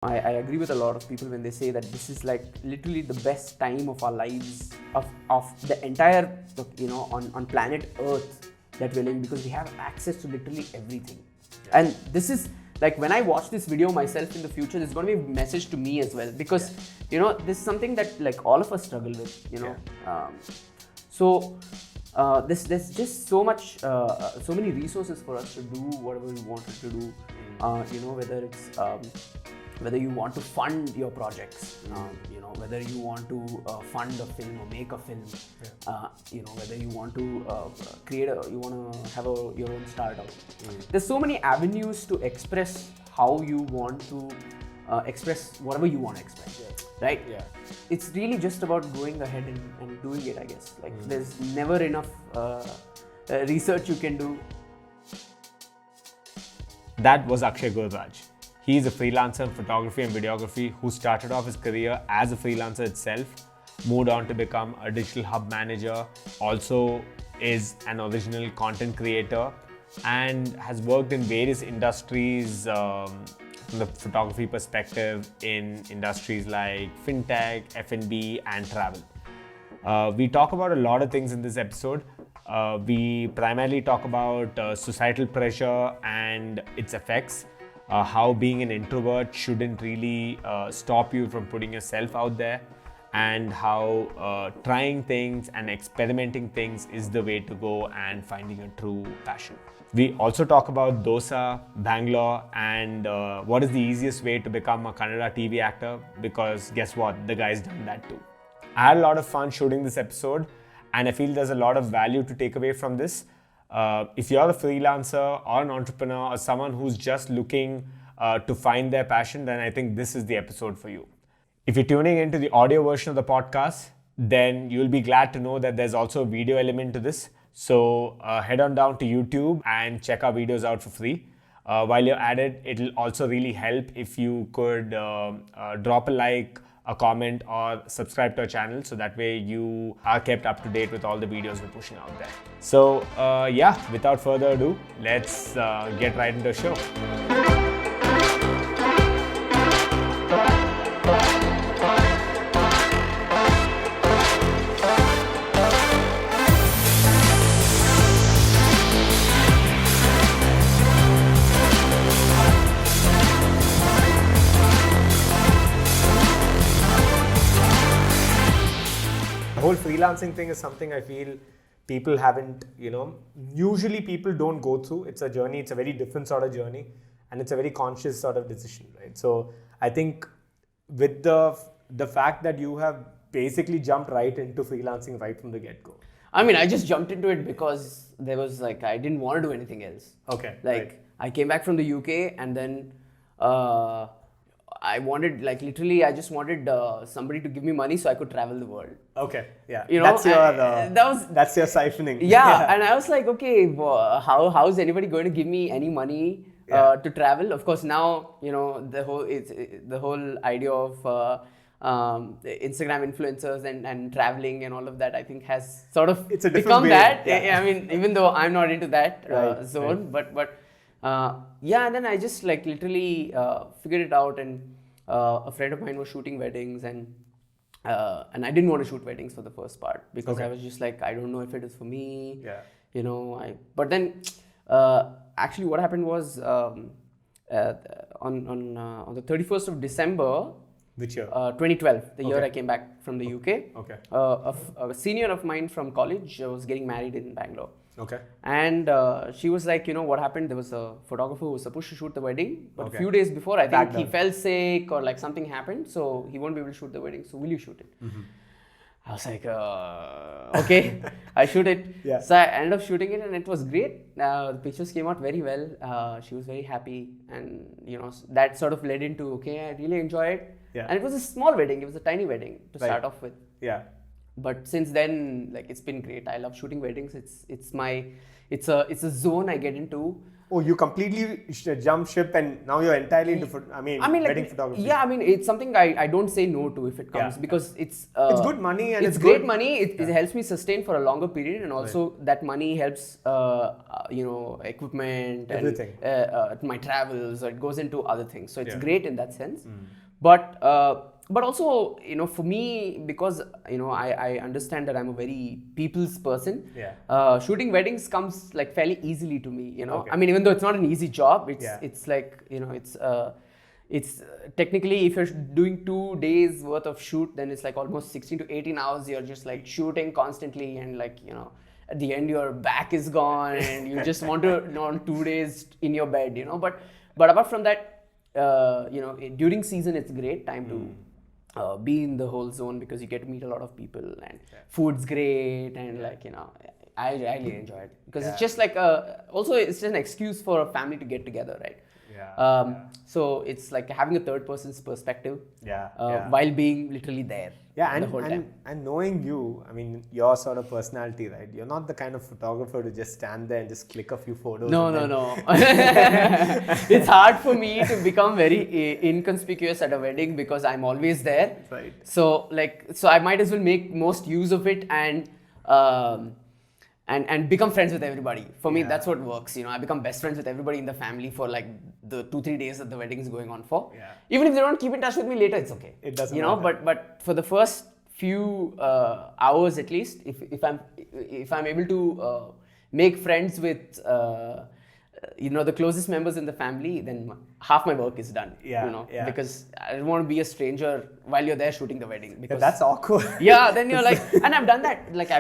I agree with a lot of people when they say that this is like literally the best time of our lives, of the entire, on planet Earth that we're living, because we have access to literally everything. Yeah. And this is like, when I watch this video myself in the future, there's going to be a message to me as well, because this is something that like all of us struggle with, there's just so many resources for us to do whatever we wanted to do. Whether it's whether you want to fund your projects, whether you want to fund a film or make a film, whether you want to you want to have your own startup. There's so many avenues to express how you want to express whatever you want to express, right? Yeah. It's really just about going ahead and doing it, I guess. Like there's never enough research you can do. That was Akshay Gururaj. He is a freelancer in photography and videography who started off his career as a freelancer itself, moved on to become a digital hub manager, also is an original content creator, and has worked in various industries from the photography perspective in industries like fintech, F&B, and travel. We talk about a lot of things in this episode. We primarily talk about societal pressure and its effects. How being an introvert shouldn't really stop you from putting yourself out there, and how trying things and experimenting things is the way to go and finding a true passion. We also talk about dosa, Bangalore, and what is the easiest way to become a Kannada TV actor, because guess what, the guy's done that too. I had a lot of fun shooting this episode, and I feel there's a lot of value to take away from this. If you're a freelancer or an entrepreneur or someone who's just looking to find their passion, then I think this is the episode for you. If you're tuning into the audio version of the podcast, then you'll be glad to know that there's also a video element to this. So head on down to YouTube and check our videos out for free. While you're at it, it'll also really help if you could drop a like, a comment, or subscribe to our channel, so that way you are kept up to date with all the videos we're pushing out there. So without further ado, let's get right into the show. The whole freelancing thing is something I feel people haven't, usually people don't go through. It's a journey, it's a very different sort of journey, and it's a very conscious sort of decision, right? So I think with the fact that you have basically jumped right into freelancing right from the get-go. I mean, I just jumped into it because there was like, I didn't want to do anything else. Okay. Like, I came back from the UK, and then I wanted, like, literally, I just wanted somebody to give me money so I could travel the world. Okay, yeah. That's your siphoning. Yeah, and I was like, okay, well, how is anybody going to give me any money to travel? Of course, now, the whole idea of Instagram influencers and traveling and all of that, I think has sort of become that. Yeah. I mean, even though I'm not into that zone, but and then I just like literally figured it out, and a friend of mine was shooting weddings, and I didn't want to shoot weddings for the first part, because I was just like, I don't know if it is for me. Yeah. But then actually what happened was on the 31st of December. Which year? 2012, the year I came back from the UK. Okay. A senior of mine from college was getting married in Bangalore. Okay. And she was like, what happened? There was a photographer who was supposed to shoot the wedding, but a few days before, I think he fell sick or like something happened, so he won't be able to shoot the wedding. So will you shoot it? Mm-hmm. I was like, okay, I shoot it. Yeah. So I ended up shooting it, and it was great. The pictures came out very well. She was very happy, and that sort of led into, okay, I really enjoy it. Yeah. And it was a small wedding. It was a tiny wedding to start off with. Yeah. But since then, like, it's been great. I love shooting weddings. It's a zone I get into Oh, you completely jump ship and now you're entirely into wedding photography. Yeah, I mean, it's something I don't say no to if it comes, because it's good money and it's great money. It helps me sustain for a longer period, and also that money helps equipment and everything, my travels, or it goes into other things. So it's great in that sense. But also, for me, because I understand that I'm a very people's person. Shooting weddings comes like fairly easily to me. I mean, even though it's not an easy job, it's like it's technically, if you're doing 2 days worth of shoot, then it's like almost 16 to 18 hours. You're just like shooting constantly, and at the end your back is gone, and you just want to on 2 days in your bed. But apart from that, during season it's a great time to be in the whole zone, because you get to meet a lot of people, and food's great, and I really enjoy it, because it's just like also it's just an excuse for a family to get together, right? So it's like having a third person's perspective while being literally there the whole time. And knowing you, I mean, your sort of personality, right? You're not the kind of photographer to just stand there and just click a few photos. No. It's hard for me to become very inconspicuous at a wedding, because I'm always there. Right. So I might as well make most use of it and become friends with everybody. For me, that's what works. I become best friends with everybody in the family for like the 2-3 days that the wedding is going on for. Even if they don't keep in touch with me later, it's okay. It doesn't matter. But for the first few hours at least, if I'm able to make friends with the closest members in the family, then half my work is done. Because I don't want to be a stranger while you're there shooting the wedding. Because that's awkward. Then you're like, and I've done that. Like I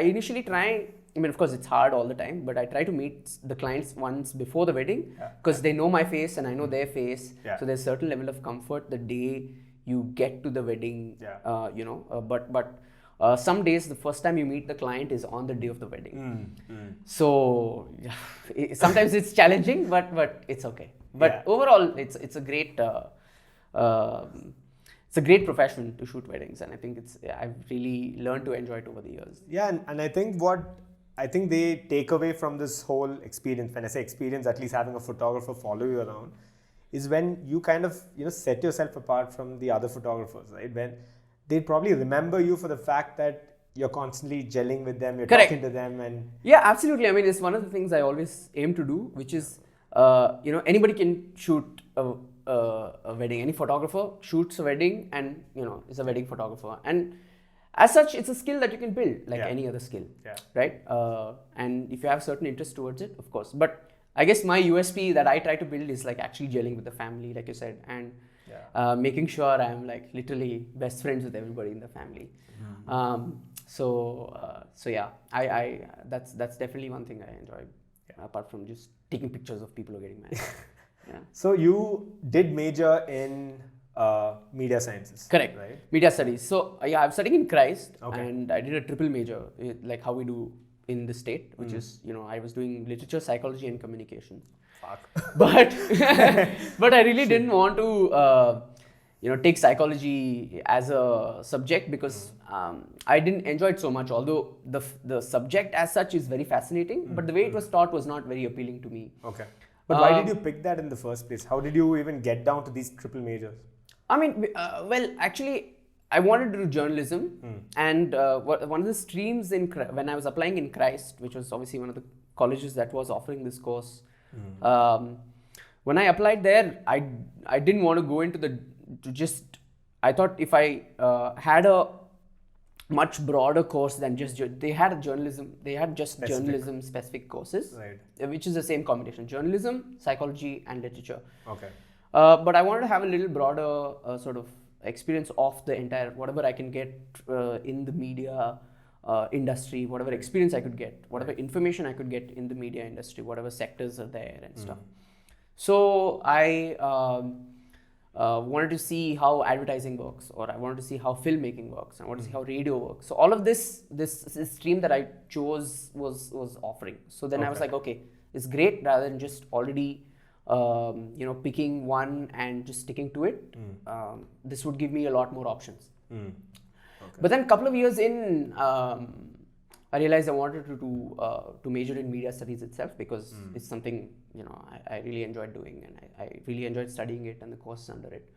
initially try. I mean, of course, it's hard all the time, but I try to meet the clients once before the wedding, because they know my face and I know their face. So there's a certain level of comfort the day you get to the wedding. But some days the first time you meet the client is on the day of the wedding. So sometimes it's challenging, but it's okay. But overall, it's a great profession to shoot weddings, and I think I've really learned to enjoy it over the years. And I think they take away from this whole experience, when I say experience, at least having a photographer follow you around, is when you kind of set yourself apart from the other photographers, right? When they probably remember you for the fact that you're constantly gelling with them, you're talking to them, and absolutely. I mean, it's one of the things I always aim to do, which is anybody can shoot a wedding. Any photographer shoots a wedding and is a wedding photographer, and as such it's a skill that you can build like any other skill, right? And if you have certain interest towards it, of course. But I guess my USP that I try to build is like actually gelling with the family, like you said, and making sure I'm like literally best friends with everybody in the family. I that's definitely one thing I enjoy, apart from just taking pictures of people who are getting married. So you did major in media sciences. Correct. Right? Media studies. So I'm studying in Christ, and I did a triple major, like how we do in the state, which is I was doing literature, psychology, and communication. But I really didn't want to take psychology as a subject, because I didn't enjoy it so much. Although the subject as such is very fascinating, but the way it was taught was not very appealing to me. But why did you pick that in the first place? How did you even get down to these triple majors? I mean, actually, I wanted to do journalism, and one of the streams when I was applying in Christ, which was obviously one of the colleges that was offering this course, when I applied there, I didn't want to go into I thought if I had a much broader course than just they had journalism specific courses, which is the same combination: journalism, psychology, and literature. But I wanted to have a little broader sort of experience of the entire, whatever I can get in the media industry, whatever experience I could get, whatever information I could get in the media industry, whatever sectors are there and stuff. So I wanted to see how advertising works, or I wanted to see how filmmaking works, I wanted to see how radio works. So all of this stream that I chose was offering. So then I was like, okay, it's great, rather than just already picking one and just sticking to it. This would give me a lot more options. But then a couple of years in, I realized I wanted to major in media studies itself because it's something I really enjoyed doing, and I really enjoyed studying it and the courses under it.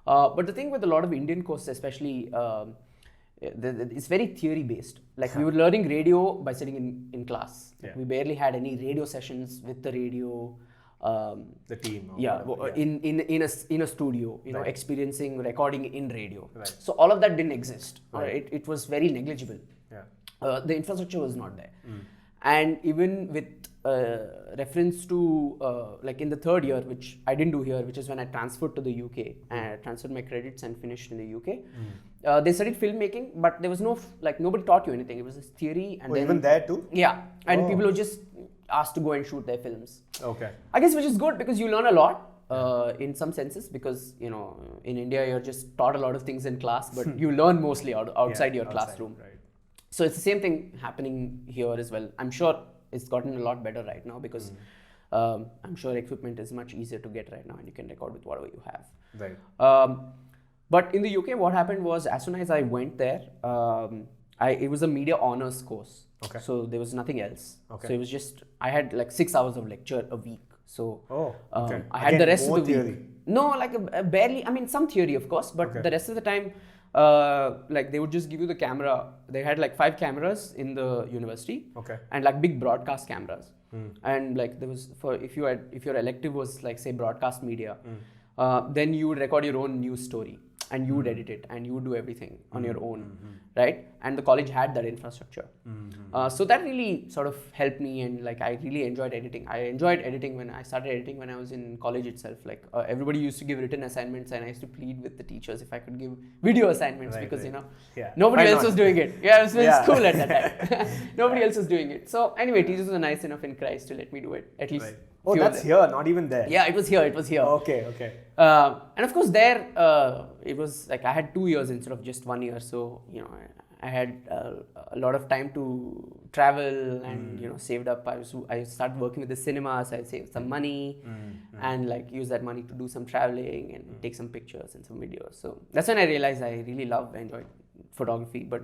But the thing with a lot of Indian courses, especially, it's very theory based. Like we were learning radio by sitting in class. Like we barely had any radio sessions with the radio. The team. In a studio, experiencing recording in radio. Right. So all of that didn't exist. Right. It was very negligible. Yeah. The infrastructure was not there. And even with reference to like in the third year, which I didn't do here, which is when I transferred to the UK and transferred my credits and finished in the UK. They studied filmmaking, but there was nobody taught you anything. It was just theory. And then, even there too? Yeah. And people were just asked to go and shoot their films. Okay. I guess which is good because you learn a lot in some senses, because in India you're just taught a lot of things in class, but you learn mostly outside your classroom. Right. So it's the same thing happening here as well. I'm sure it's gotten a lot better right now because I'm sure equipment is much easier to get right now, and you can record with whatever you have. Right. But in the UK, what happened was, as soon as I went there, it was a media honors course. Okay. So there was nothing else. Okay. So it was just, I had like 6 hours of lecture a week. So okay. I had the rest of the theory. week. No, like barely, some theory of course, but the rest of the time, like they would just give you the camera. They had like 5 cameras in the university. Okay. And like big broadcast cameras. And like there was, if your elective was like say broadcast media, then you would record your own news story. And you would edit it, and you would do everything on your own, right? And the college had that infrastructure. So that really sort of helped me, and like I really enjoyed editing. I enjoyed editing when I started editing when I was in college itself. Like everybody used to give written assignments, and I used to plead with the teachers if I could give video assignments because nobody else was doing it. Yeah, I was in school at that time. Nobody else was doing it. So anyway, teachers were nice enough in Christ to let me do it at least. Right. Oh, that's here, not even there. Yeah, it was here. It was here. Okay. And of course, there it was like I had 2 years instead of just 1 year. So I had a lot of time to travel and saved up. I started working with the cinemas. I saved some money and like use that money to do some traveling and take some pictures and some videos. So that's when I realized I really enjoyed photography, but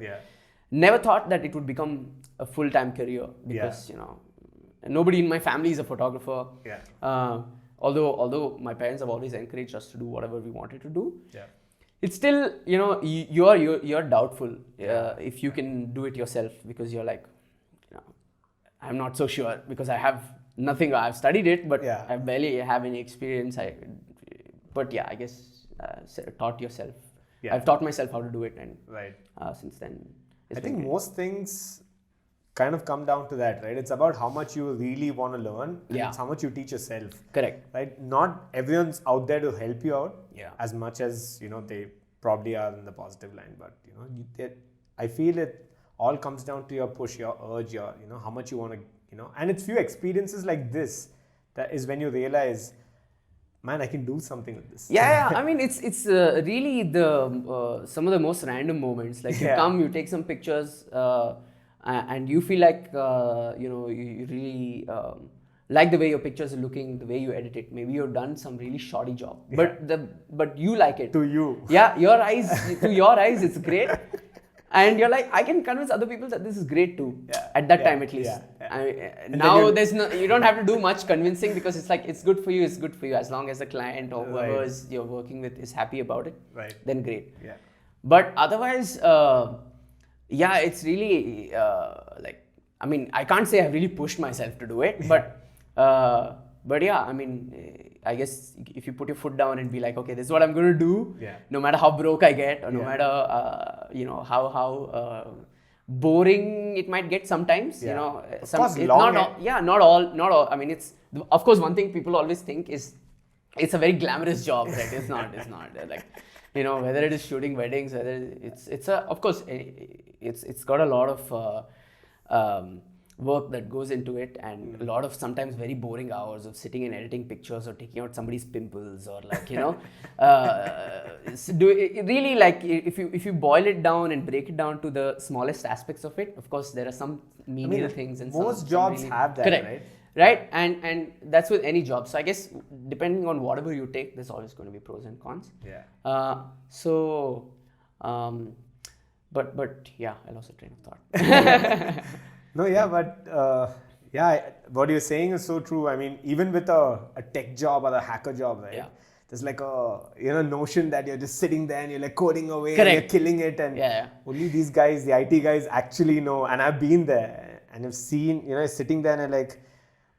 never thought that it would become a full-time career because nobody in my family is a photographer. Although my parents have always encouraged us to do whatever we wanted to do. It's still, you're doubtful if you can do it yourself, because you're like, I'm not so sure because I have nothing. I've studied it, but I barely have any experience. I guess taught yourself. I've taught myself how to do it, and since then, I think most things kind of come down to that, right? It's about how much you really want to learn and it's how much you teach yourself. Correct. Right? Not everyone's out there to help you out as much as, they probably are in the positive line. But, I feel it all comes down to your push, your urge, your, how much you want to, and it's few experiences like this that is when you realize, man, I can do something with this. It's really the some of the most random moments. Like you come, you take some pictures, and you feel like you really like the way your pictures are looking, the way you edit it. Maybe you've done some really shoddy job, but you like it. To you. Yeah, to your eyes, it's great. And you're like, I can convince other people that this is great too. At that time, at least. Now you don't have to do much convincing because it's like it's good for you. It's good for you as long as the client or whoever you're working with is happy about it. Right. Then great. Yeah. But otherwise, it's really I can't say I've really pushed myself to do it, but I guess if you put your foot down and be like, okay, this is what I'm going to do, no matter how broke I get or no matter how boring it might get sometimes, Of course, not all. I mean, it's of course one thing people always think is it's a very glamorous job, right? It's not like. Whether it is shooting weddings, whether it's got a lot of work that goes into it, and a lot of sometimes very boring hours of sitting and editing pictures or taking out somebody's pimples or really, like if you boil it down and break it down to the smallest aspects of it, of course there are some menial things and most jobs really have that, correct. Right, and that's with any job. So I guess depending on whatever you take, there's always going to be pros and cons. But yeah, I lost the train of thought. No, yeah, but what you're saying is so true. I mean, even with a tech job or a hacker job, right? Yeah. There's like a notion that you're just sitting there and you're like coding away, Correct. and you're killing it, and only these guys, the IT guys, actually know. And I've been there and I've seen, sitting there and I'm like,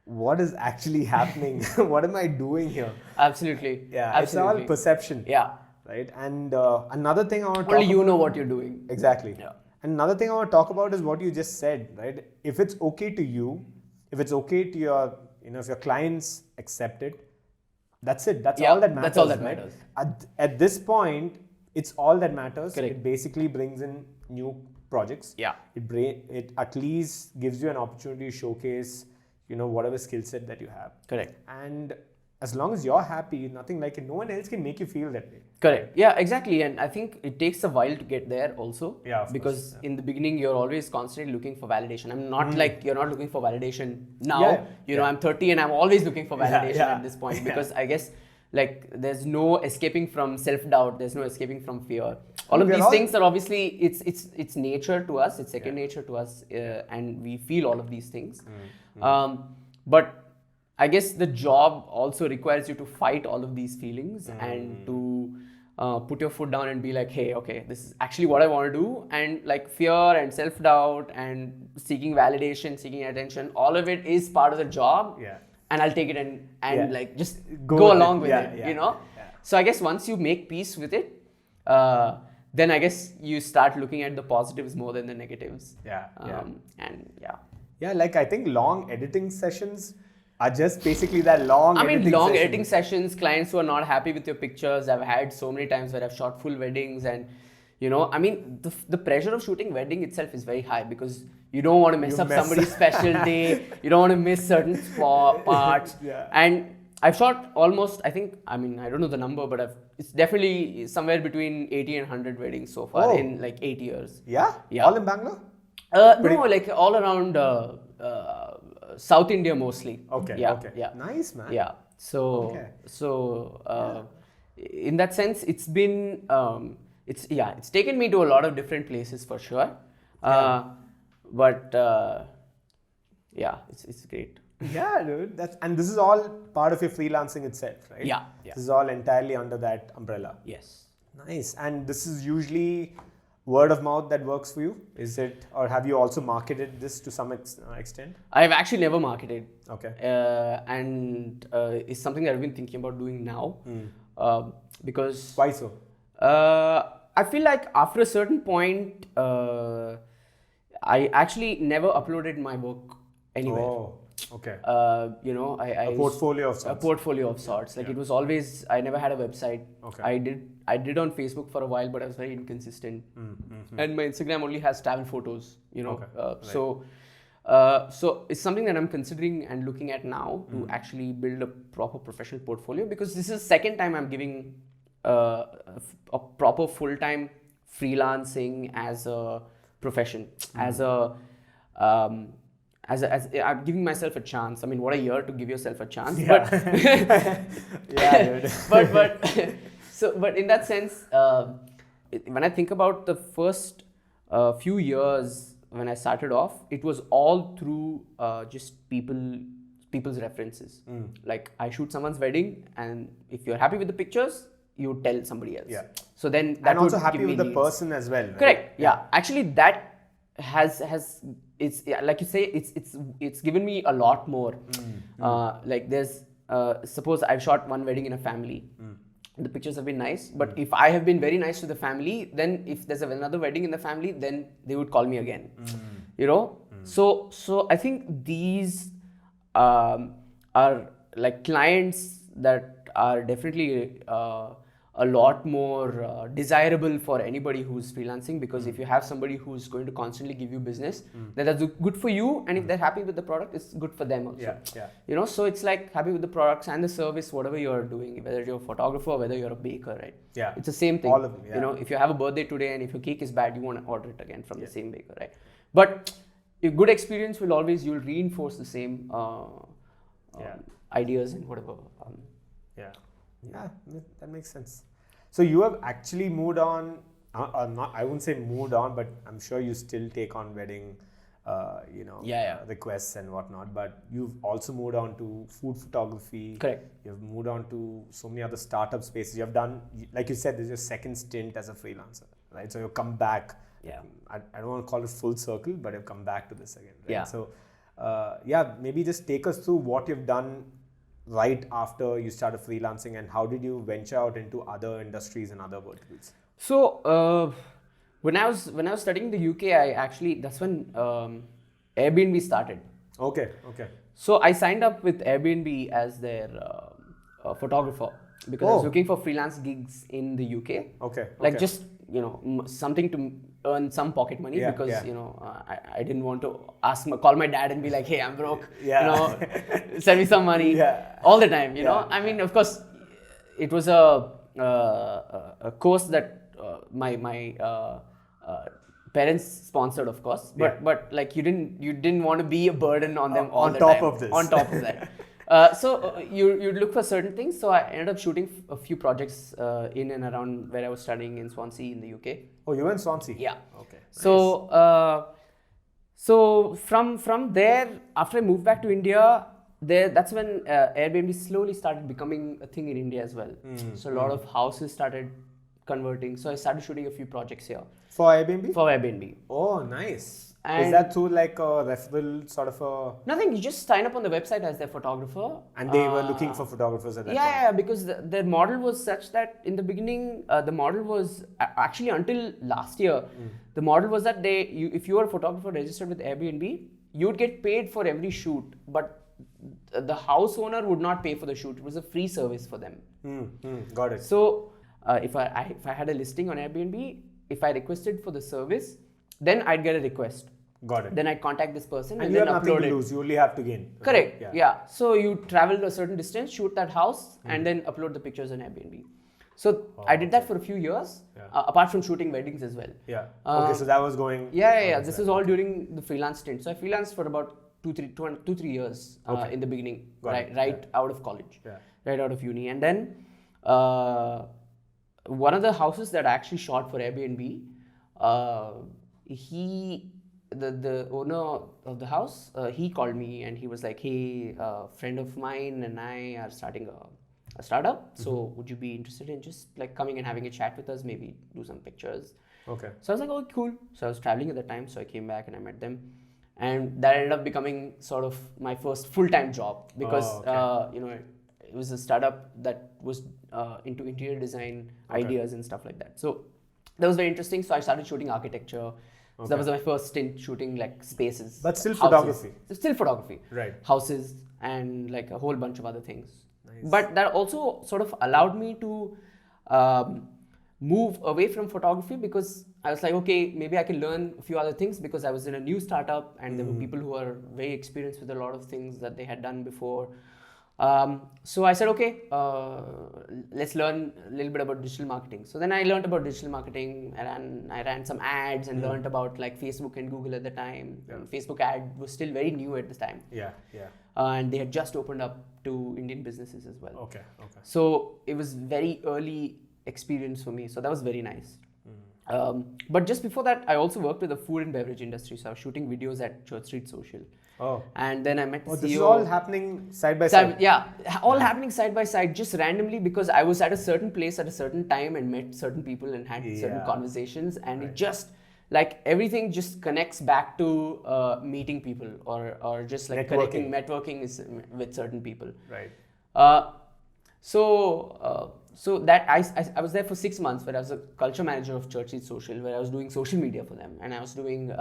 what is actually happening? What am I doing here? Absolutely. Yeah, Absolutely. it's all perception. Yeah. Right. And another thing I want to talk Only you about, know what you're doing. exactly. Yeah. And another thing I want to talk about is what you just said, right? If it's okay to you, if it's okay to your, if your clients accept it, that's it. That's all that matters. That's all that right? matters. At this point, it's all that matters. Correct. It basically brings in new projects. Yeah. It at least gives you an opportunity to showcase, whatever skill set that you have. Correct. And as long as you're happy, nothing like it. No one else can make you feel that way. Correct. Yeah, exactly. And I think it takes a while to get there also. Yeah, of because course, in the beginning, you're always constantly looking for validation. I'm not like you're not looking for validation now. Yeah, You know, I'm 30 and I'm always looking for validation yeah. at this point because I guess like there's no escaping from self-doubt. There's no escaping from fear. All of these things are obviously it's nature to us. It's second nature to us, and we feel all of these things. But I guess the job also requires you to fight all of these feelings and to put your foot down and be like, hey, okay, this is actually what I want to do. And like fear and self-doubt and seeking validation, seeking attention, all of it is part of the job. Yeah. And I'll take it and like just Go go with along it. with Yeah, it, yeah, you know? yeah. So I guess once you make peace with it, then I guess you start looking at the positives more than the negatives. Yeah. And yeah. Yeah, like I think long editing sessions are just basically that long editing sessions, clients who are not happy with your pictures. I've had so many times where I've shot full weddings and, the pressure of shooting wedding itself is very high because you don't want to mess up somebody's special day. You don't want to miss certain parts. Yeah. And I've shot almost, I don't know the number, but it's definitely somewhere between 80 and 100 weddings so far in like 8 years. Yeah? Yeah. All in Bangalore? No, like all around South India mostly. Okay. Yeah. Okay. Yeah. Nice, man. Yeah. So in that sense, it's been it's taken me to a lot of different places for sure. But it's great. Yeah, dude. And this is all part of your freelancing itself, right? Yeah. This is all entirely under that umbrella. Yes. Nice. And this is usually word of mouth that works for you? Is it, or have you also marketed this to some extent? I've actually never marketed. Okay. And it's something that I've been thinking about doing now. Because why so? I feel like after a certain point, I actually never uploaded my work anywhere. Oh, okay. A portfolio of sorts. A portfolio of sorts. Like it was always, I never had a website. Okay. I did on Facebook for a while, but I was very inconsistent. And my Instagram only has travel photos, Okay. So it's something that I'm considering and looking at now to actually build a proper professional portfolio, because this is the second time I'm giving a proper full-time freelancing as a profession, as I'm giving myself a chance. I mean, what a year to give yourself a chance. Yeah. But but in that sense, when I think about the first few years when I started off, it was all through just people's references. Like I shoot someone's wedding, and if you're happy with the pictures, you tell somebody else. Yeah. So then that and also would happy give me with the leads. person as well. Right? Correct. Yeah. Actually, that has like you say, it's given me a lot more. Like there's suppose I've shot one wedding in a family. The pictures have been nice, but if I have been very nice to the family, then if there's another wedding in the family, then they would call me again. So I think these are like clients that are definitely a lot more desirable for anybody who's freelancing, because if you have somebody who's going to constantly give you business, then that's good for you, and if they're happy with the product, it's good for them also. Yeah. So it's like happy with the products and the service, whatever you're doing, whether you're a photographer or whether you're a baker, right? Yeah. It's the same thing. All of them, yeah. If you have a birthday today and if your cake is bad, you want to order it again from the same baker, right? But a good experience will always, you'll reinforce the same ideas and whatever. Yeah, that makes sense. So you have actually moved on not, I wouldn't say moved on, but I'm sure you still take on wedding, requests and whatnot. But you've also moved on to food photography. Correct. You've moved on to so many other startup spaces. You've done, like you said, this is your second stint as a freelancer, right? So you've come back. Yeah. I don't want to call it full circle, but you've come back to this again, right? Yeah. So, maybe just take us through what you've done right after you started freelancing, and how did you venture out into other industries and other verticals? So when I was studying in the UK, that's when Airbnb started. Okay. So I signed up with Airbnb as their photographer because I was looking for freelance gigs in the UK. Okay. Like just something to earn some pocket money because I didn't want to call my dad and be like, hey, I'm broke. Send me some money all the time. I mean, of course, it was a course that my parents sponsored, of course, but like you didn't want to be a burden on them all the time. On top of that. So you look for certain things. So I ended up shooting a few projects in and around where I was studying in Swansea in the UK. Oh, you were in Swansea? Yeah. Okay. So so from there, after I moved back to India, that's when Airbnb slowly started becoming a thing in India as well. So a lot of houses started converting. So I started shooting a few projects here. For Airbnb? For Airbnb. Oh, nice. And is that through like a referral sort of a... Nothing, you just sign up on the website as their photographer. And they were looking for photographers at that point? Yeah, because their model was such that in the beginning, the model was actually until last year, the model was that if you were a photographer registered with Airbnb, you would get paid for every shoot, but the house owner would not pay for the shoot. It was a free service for them. Got it. So if I had a listing on Airbnb, if I requested for the service, then I'd get a request. Got it. Then I'd contact this person and you then have nothing upload to it. lose. You only have to gain. Correct. Yeah. So you travel a certain distance, shoot that house, and then upload the pictures on Airbnb. So I did that for a few years, apart from shooting weddings as well. Yeah. Okay. So that was going. Yeah. This was all during the freelance stint. So I freelanced for about 2-3 years in the beginning, right out of college, right out of uni, and then one of the houses that I actually shot for Airbnb, the owner of the house, he called me and he was like, hey, a friend of mine and I are starting a startup. So would you be interested in just like coming and having a chat with us, maybe do some pictures? Okay. So I was like, oh, cool. So I was traveling at the time. So I came back and I met them. And that ended up becoming sort of my first full-time job because, it was a startup that was into interior design ideas and stuff like that. So that was very interesting. So I started shooting architecture. So that was my first stint shooting like spaces. But still houses. photography. Still photography. Right. Houses and like a whole bunch of other things. Nice. But that also sort of allowed me to move away from photography because I was like, okay, maybe I can learn a few other things because I was in a new startup and there were people who are very experienced with a lot of things that they had done before. So I said, okay, let's learn a little bit about digital marketing. So then I learned about digital marketing. I ran some ads and learned about like Facebook and Google at the time. Facebook ad was still very new at this time. And they had just opened up to Indian businesses as well. Okay. So it was very early experience for me. So that was very nice. But just before that, I also worked with the food and beverage industry. So I was shooting videos at Church Street Social. Oh. And then I met the CEO. This is all happening side by side? Yeah, all happening side by side, just randomly because I was at a certain place at a certain time and met certain people and had certain conversations. And it just, like everything just connects back to meeting people or just like networking is with certain people. Right. So that I was there for 6 months where I was a culture manager of Church Street Social, where I was doing social media for them and I was doing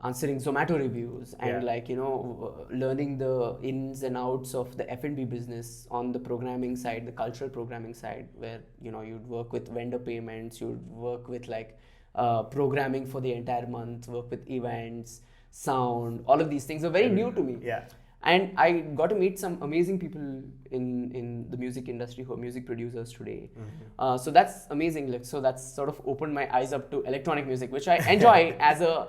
answering Zomato reviews and learning the ins and outs of the F&B business on the programming side, the cultural programming side, where you'd work with vendor payments, you'd work with like programming for the entire month, work with events, sound, all of these things are very new to me. And I got to meet some amazing people in the music industry who are music producers today. So that's amazing. Like, so that's sort of opened my eyes up to electronic music, which I enjoy as a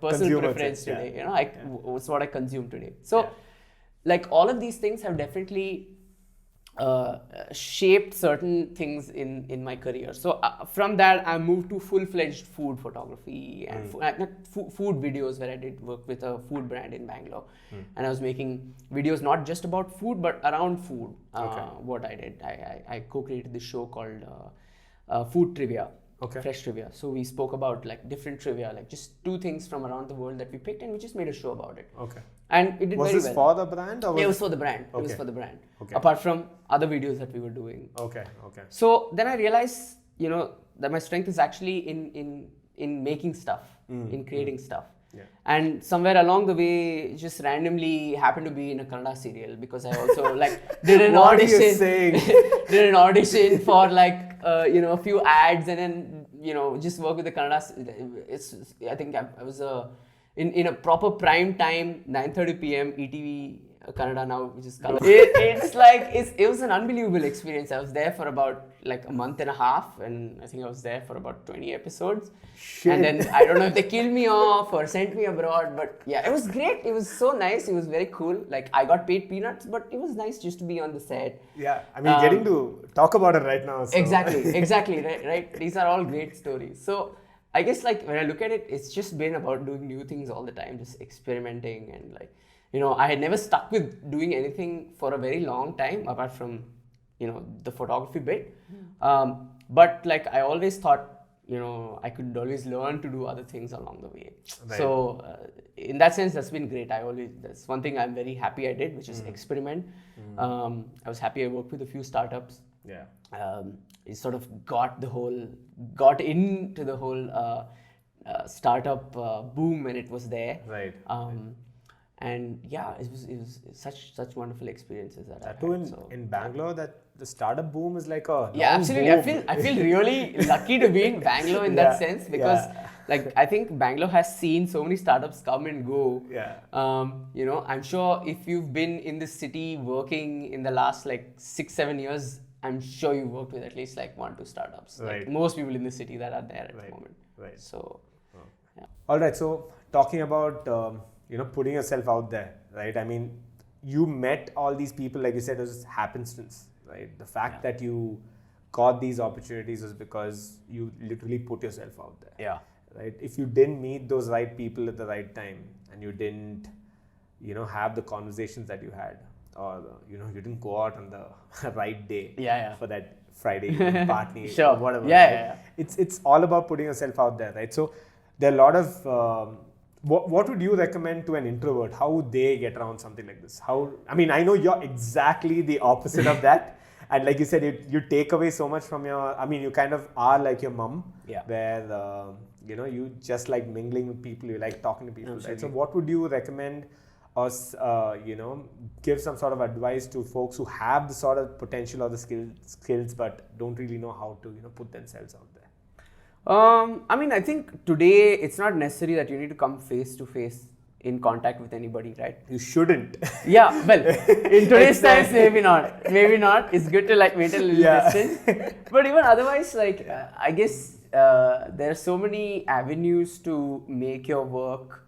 personal preference today. It's what I consume today. So like all of these things have definitely shaped certain things in my career. So from that, I moved to full-fledged food photography and food videos, where I did work with a food brand in Bangalore, and I was making videos not just about food but around food. What I did, I co-created this show called Food Trivia. Fresh trivia. So we spoke about like different trivia, like just 2 things from around the world that we picked, and we just made a show about it. And it did very well. Was this for the brand? Or it was for the brand. Okay. It was for the brand. Apart from other videos that we were doing. Okay. So then I realized, that my strength is actually in making stuff, in creating stuff. Yeah. And somewhere along the way, just randomly happened to be in a Kannada serial, because I also like did an What audition. are you saying? Did an audition for like a few ads, and then just work with the Kannada. I think I was in a proper prime time, 9:30 p.m. ETV Kannada now, which is Kannada. It was an unbelievable experience. I was there for about like a month and a half, and I think I was there for about 20 episodes. Shit. And then I don't know if they killed me off or sent me abroad, but yeah, it was great. It was so nice. It was very cool. Like, I got paid peanuts, but it was nice just to be on the set. Yeah, I mean, getting to talk about it right now. So. Exactly, right. These are all great stories. So I guess like when I look at it, it's just been about doing new things all the time, just experimenting, and like, I had never stuck with doing anything for a very long time apart from, the photography bit. But like, I always thought, I could always learn to do other things along the way. Right. So in that sense, that's been great. That's one thing I'm very happy I did, which is experiment. I was happy I worked with a few startups. Yeah. It sort of got into the whole startup boom when it was there. Right. And yeah, it was such wonderful experiences that That I too had. in Bangalore, that the startup boom is like a Yeah, long absolutely. boom. I feel really lucky to be in Bangalore in that sense, because like I think Bangalore has seen so many startups come and go. Yeah. I'm sure if you've been in this city working in the last like 6-7 years, I'm sure you worked with at least like 1-2 startups. Right. Like most people in the city that are there at Right. the moment. Right. So. Yeah. All right. So talking about putting yourself out there, right? I mean, you met all these people, like you said, it was happenstance, right? The fact that you got these opportunities was because you literally put yourself out there. Yeah. Right. If you didn't meet those right people at the right time, and you didn't, have the conversations that you had, or you didn't go out on the right day. Yeah. For that Friday party. Sure. Whatever. Yeah. It's all about putting yourself out there, right? So there are a lot of. What would you recommend to an introvert? How would they get around something like this? I know you're exactly the opposite of that. And like you said, you take away so much from you kind of are like your mom. Yeah. Where, you just like mingling with people, you like talking to people. Absolutely. Right? So what would you recommend us, give some sort of advice to folks who have the sort of potential or the skills but don't really know how to, put themselves out there? I think today it's not necessary that you need to come face to face in contact with anybody, right? You shouldn't. Yeah, well, in today's times, maybe not. It's good to like maintain a little distance. But even otherwise, like, I guess there are so many avenues to make your work,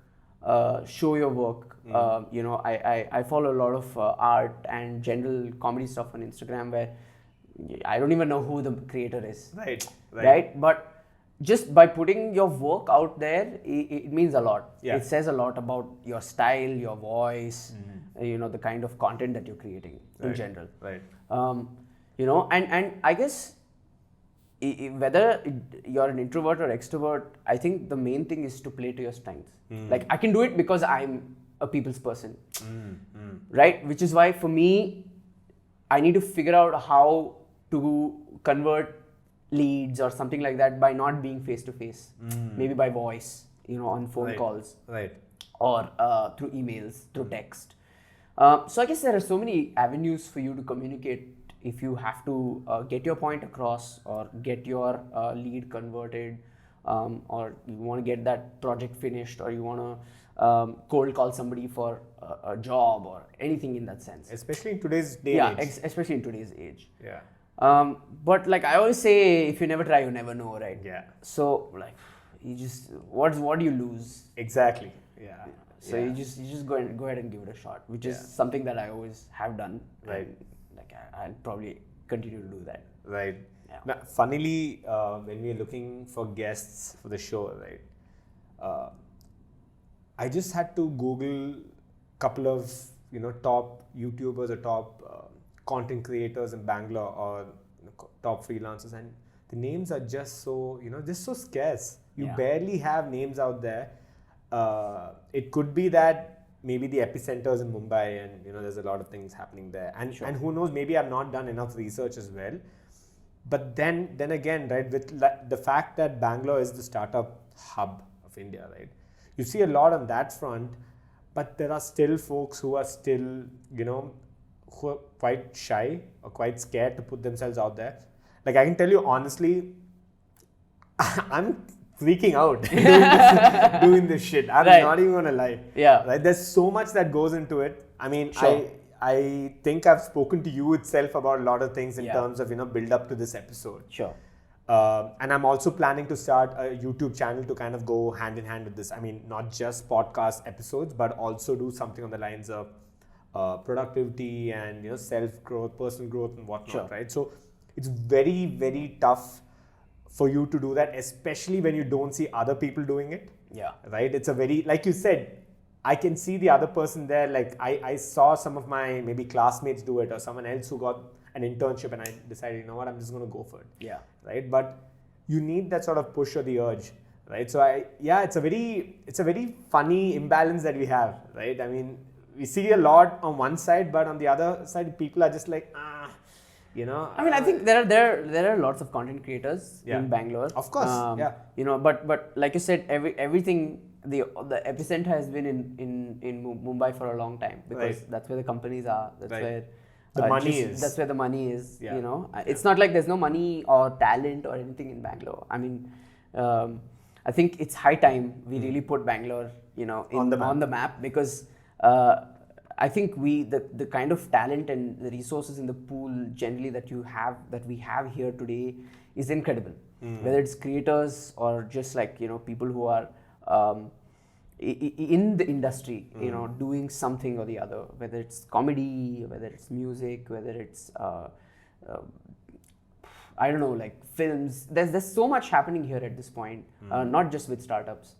show your work. I follow a lot of art and general comedy stuff on Instagram where I don't even know who the creator is. Right? But just by putting your work out there, it means a lot. Yeah. It says a lot about your style, your voice, the kind of content that you're creating in general. Right. And I guess whether you're an introvert or extrovert, I think the main thing is to play to your strengths. Like, I can do it because I'm a people's person, right? Which is why for me, I need to figure out how to convert leads or something like that by not being face to face, maybe by voice, on phone calls, right, or through emails, through text. So I guess there are so many avenues for you to communicate if you have to get your point across or get your lead converted, or you want to get that project finished, or you want to cold call somebody for a job or anything in that sense. Especially in today's day and age. Especially in today's age. Yeah. But like I always say, if you never try, you never know, right? Yeah. So like, you just what do you lose? Exactly. Yeah. So you just go ahead and give it a shot, which is something that I always have done. Right. like I'll probably continue to do that. Right. Yeah. Now, funnily, when we're looking for guests for the show, right, I just had to Google couple of top YouTubers or top content creators in Bangalore or top freelancers, and the names are just so just so scarce. You Yeah. barely have names out there. It could be that maybe the epicenter is in Mumbai, and there's a lot of things happening there, and Sure. and who knows, maybe I've not done enough research as well. But then again, right, with the fact that Bangalore is the startup hub of India, right, you see a lot on that front, but there are still folks who are still, who are quite shy or quite scared to put themselves out there. Like, I can tell you honestly, I'm freaking out doing this shit. I'm Right. not even gonna lie. Yeah. Right? There's so much that goes into it. I mean, Sure. I think I've spoken to you itself about a lot of things in Yeah. terms of build up to this episode. Sure. And I'm also planning to start a YouTube channel to kind of go hand in hand with this. I mean, not just podcast episodes, but also do something on the lines of productivity and self growth, personal growth, and whatnot. Sure. Right? So it's very, very tough for you to do that, especially when you don't see other people doing it. Yeah. Right? It's a very, like you said, I can see the other person there. Like I saw some of my maybe classmates do it, or someone else who got an internship, and I decided, I'm just going to go for it. Yeah. Right. But you need that sort of push or the urge. Right. So it's a very funny imbalance that we have. Right. I mean, we see a lot on one side, but on the other side, people are just like, I mean, I think there are lots of content creators Yeah. in Bangalore. Of course, yeah. But like you said, everything the epicenter has been in Mumbai for a long time, because Right. that's where the companies are. That's Right. where The money is. That's where the money is. Yeah. It's not like there's no money or talent or anything in Bangalore. I mean, I think it's high time we really put Bangalore, On the map. because I think the kind of talent and the resources in the pool generally that we have here today is incredible. Whether it's creators or just like people who are in the industry, doing something or the other, whether it's comedy, whether it's music, whether it's I don't know, like films. There's so much happening here at this point, not just with startups.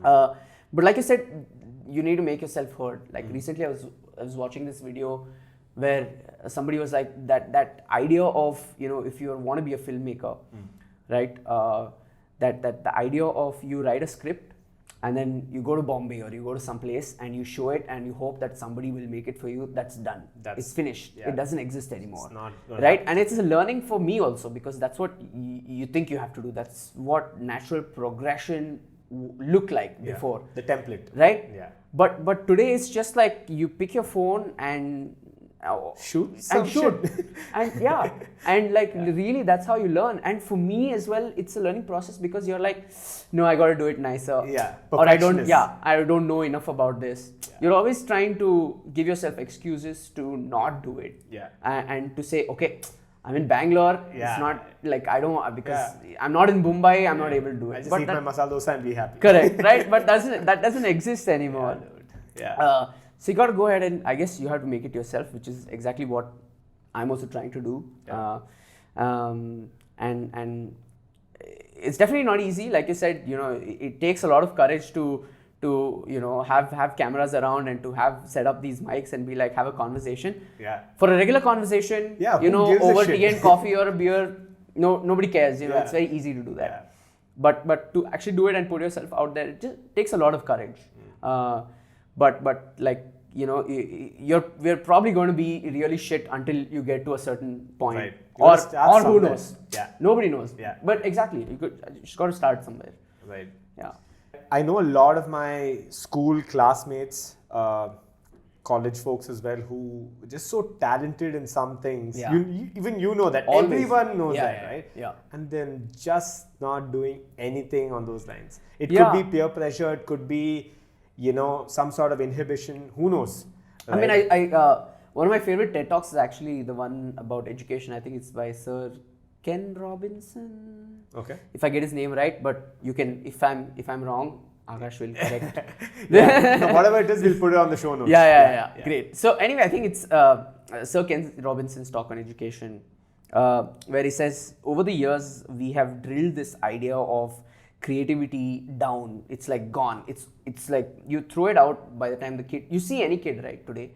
But like I said, you need to make yourself heard. Like recently, I was watching this video where somebody was like that idea of if you want to be a filmmaker, right? That the idea of you write a script and then you go to Bombay or you go to some place and you show it and you hope that somebody will make it for you. That's done. It's finished. Yeah. It doesn't exist anymore. It's not right? And it's a learning for me also, because that's what you think you have to do. That's what natural progression looked like before. The template. Right? Yeah. But today it's just like you pick your phone and Shoot. and and like really that's how you learn. And for me as well, it's a learning process, because you're like, no, I got to do it nicer. Yeah. Or I don't know enough about this. Yeah. You're always trying to give yourself excuses to not do it. Yeah. And to say, okay, I'm in Bangalore. Yeah. It's not like I don't, because I'm not in Mumbai. I'm not able to do it. I just eat my masala dosa and be happy. Correct, right? But that doesn't exist anymore. Yeah. So you got to go ahead and I guess you have to make it yourself, which is exactly what I'm also trying to do. Yeah. And it's definitely not easy. Like you said, it takes a lot of courage to have cameras around and to have set up these mics and be like, have a conversation. Yeah. For a regular conversation, who gives a over shit? tea and coffee or a beer, nobody cares. Yeah. It's very easy to do that. Yeah. But to actually do it and put yourself out there, it just takes a lot of courage. But like we're probably going to be really shit until you get to a certain point, Right. or start who somewhere. knows? Yeah. Nobody knows. Yeah. But exactly, you just got to start somewhere. Right. Yeah. I know a lot of my school classmates, college folks as well, who are just so talented in some things. Yeah. Even you know that. Always. Everyone knows that, Yeah. right? Yeah. And then just not doing anything on those lines. It Yeah. could be peer pressure. It could be, some sort of inhibition. Who knows? I mean, right? I one of my favorite TED Talks is actually the one about education. I think it's by Sir Ken Robinson. Okay. If I get his name right, but you can, if I'm wrong, Akash will correct. No, whatever it is, we'll put it on the show notes. Yeah. Great. So anyway, I think it's Sir Ken Robinson's talk on education, where he says over the years we have drilled this idea of creativity down. It's like gone. It's like you throw it out by the time the kid. You see any kid right today.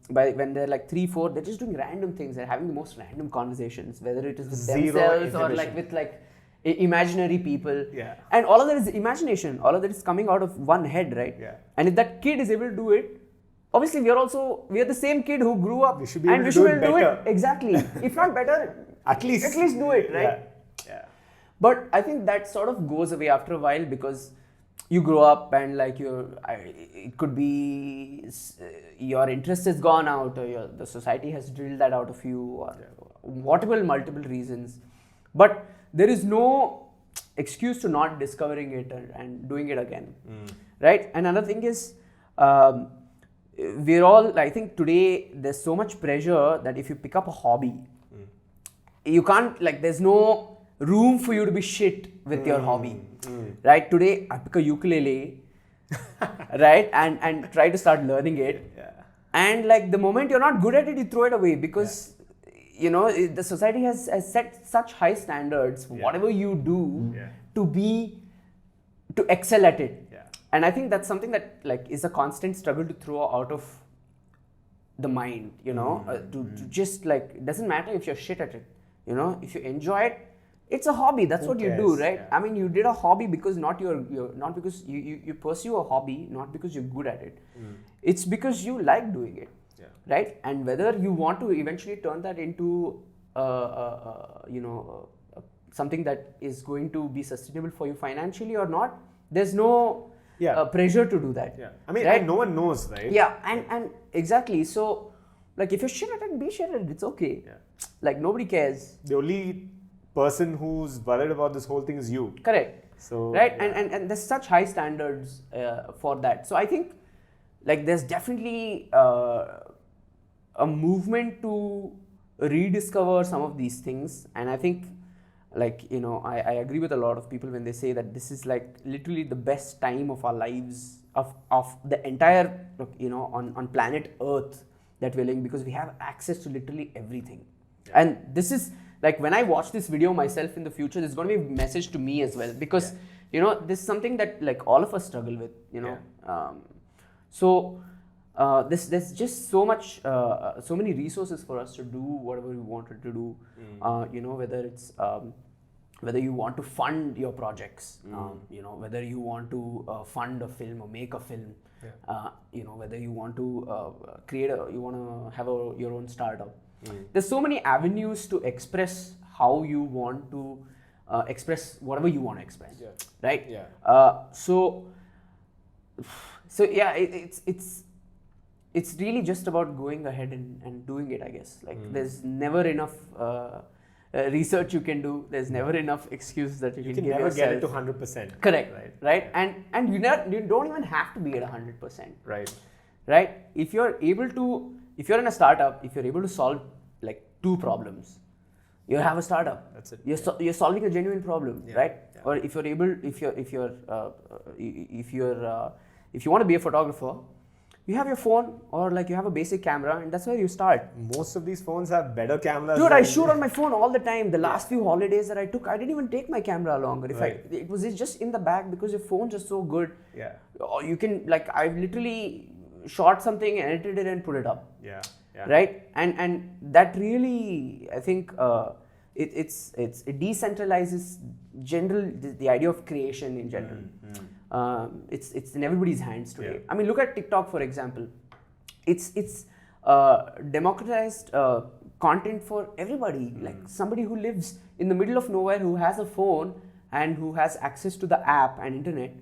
When they're like 3, 4, they're just doing random things. They're having the most random conversations, whether it is with themselves or like with like imaginary people. Yeah. And all of that is imagination. All of that is coming out of one head, right? Yeah. And if that kid is able to do it, obviously we are the same kid who grew up. We should be able to do it better. Exactly. If not better, At least do it, right? Yeah. But I think that sort of goes away after a while because you grow up and like it could be your interest has gone out or the society has drilled that out of you or multiple reasons. But there is no excuse to not discovering it and doing it again, right? And another thing is we're all, I think today there's so much pressure that if you pick up a hobby, you can't, like there's no room for you to be shit with your hobby, right? Today I pick a ukulele, right, and try to start learning it, and like the moment you're not good at it, you throw it away because you know the society has set such high standards for whatever you do to excel at it, and I think that's something that like is a constant struggle to throw out of the mind, you know, to just like it doesn't matter if you're shit at it, you know, if you enjoy it. It's a hobby. That's what you do, right? I mean, you did a hobby because not because you pursue a hobby, not because you're good at it. It's because you like doing it, right? And whether you want to eventually turn that into, something that is going to be sustainable for you financially or not, there's no pressure to do that. Yeah. I mean, right? no one knows, right? Yeah, and exactly. So, like, if you're shit at it, be shit at it. It's okay. Yeah. Like, nobody cares. The only person who's worried about this whole thing is you. Correct. So right, and there's such high standards for that. So I think like there's definitely a movement to rediscover some of these things, and I think like you know I agree with a lot of people when they say that this is like literally the best time of our lives of the entire on planet Earth that we're living, because we have access to literally everything, and this is. Like when I watch this video myself in the future, there's going to be a message to me as well, because this is something that like all of us struggle with, there's just so many resources for us to do whatever we wanted to do, whether it's whether you want to fund your projects, whether you want to fund a film or make a film, whether you want to have your own startup. There's so many avenues to express how you want to express whatever you want to express, right? Yeah. So yeah, it's really just about going ahead and doing it, I guess. Like there's never enough research you can do. There's never enough excuse that you can give never yourself. get it to 100%. Correct. Right. And you don't even have to be at 100%. Right. If you're in a startup, if you're able to solve like 2 problems, you have a startup. That's it. You're solving a genuine problem, right? Yeah. Or if you want to be a photographer, you have your phone or like you have a basic camera, and that's where you start. Most of these phones have better cameras. Dude, I shoot on my phone all the time. The last few holidays that I took, I didn't even take my camera along. It was just in the bag because your phone's just so good. Yeah. Or you can I've literally shot something, edited it, and put it up. Yeah. Right, and that really, I think, it decentralizes the idea of creation in general. It's in everybody's hands today. I mean, look at TikTok for example. It's democratized content for everybody. Like somebody who lives in the middle of nowhere, who has a phone and who has access to the app and internet.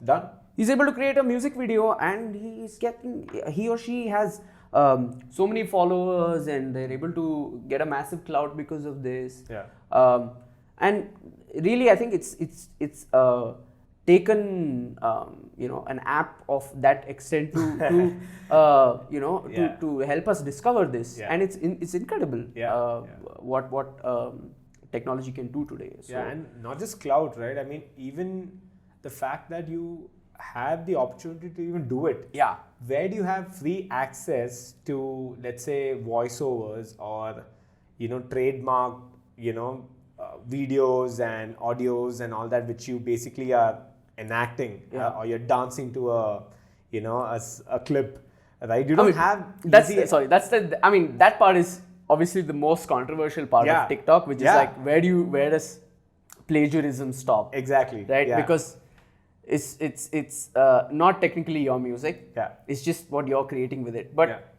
Done. He's able to create a music video, and he or she has so many followers, and they're able to get a massive clout because of this. And really, I think it's taken an app of that extent to help us discover this, and it's incredible what technology can do today. So. Yeah, and not just clout, right? I mean, even the fact that you have the opportunity to even do it. Yeah. Where do you have free access to, let's say, voiceovers or, trademark, videos and audios and all that, which you basically are enacting, or you're dancing to a clip, right? You don't have. That part is obviously the most controversial part of TikTok, which is like, where does plagiarism stop? Exactly. Right? Yeah. Because it's not technically your music. Yeah. It's just what you're creating with it. But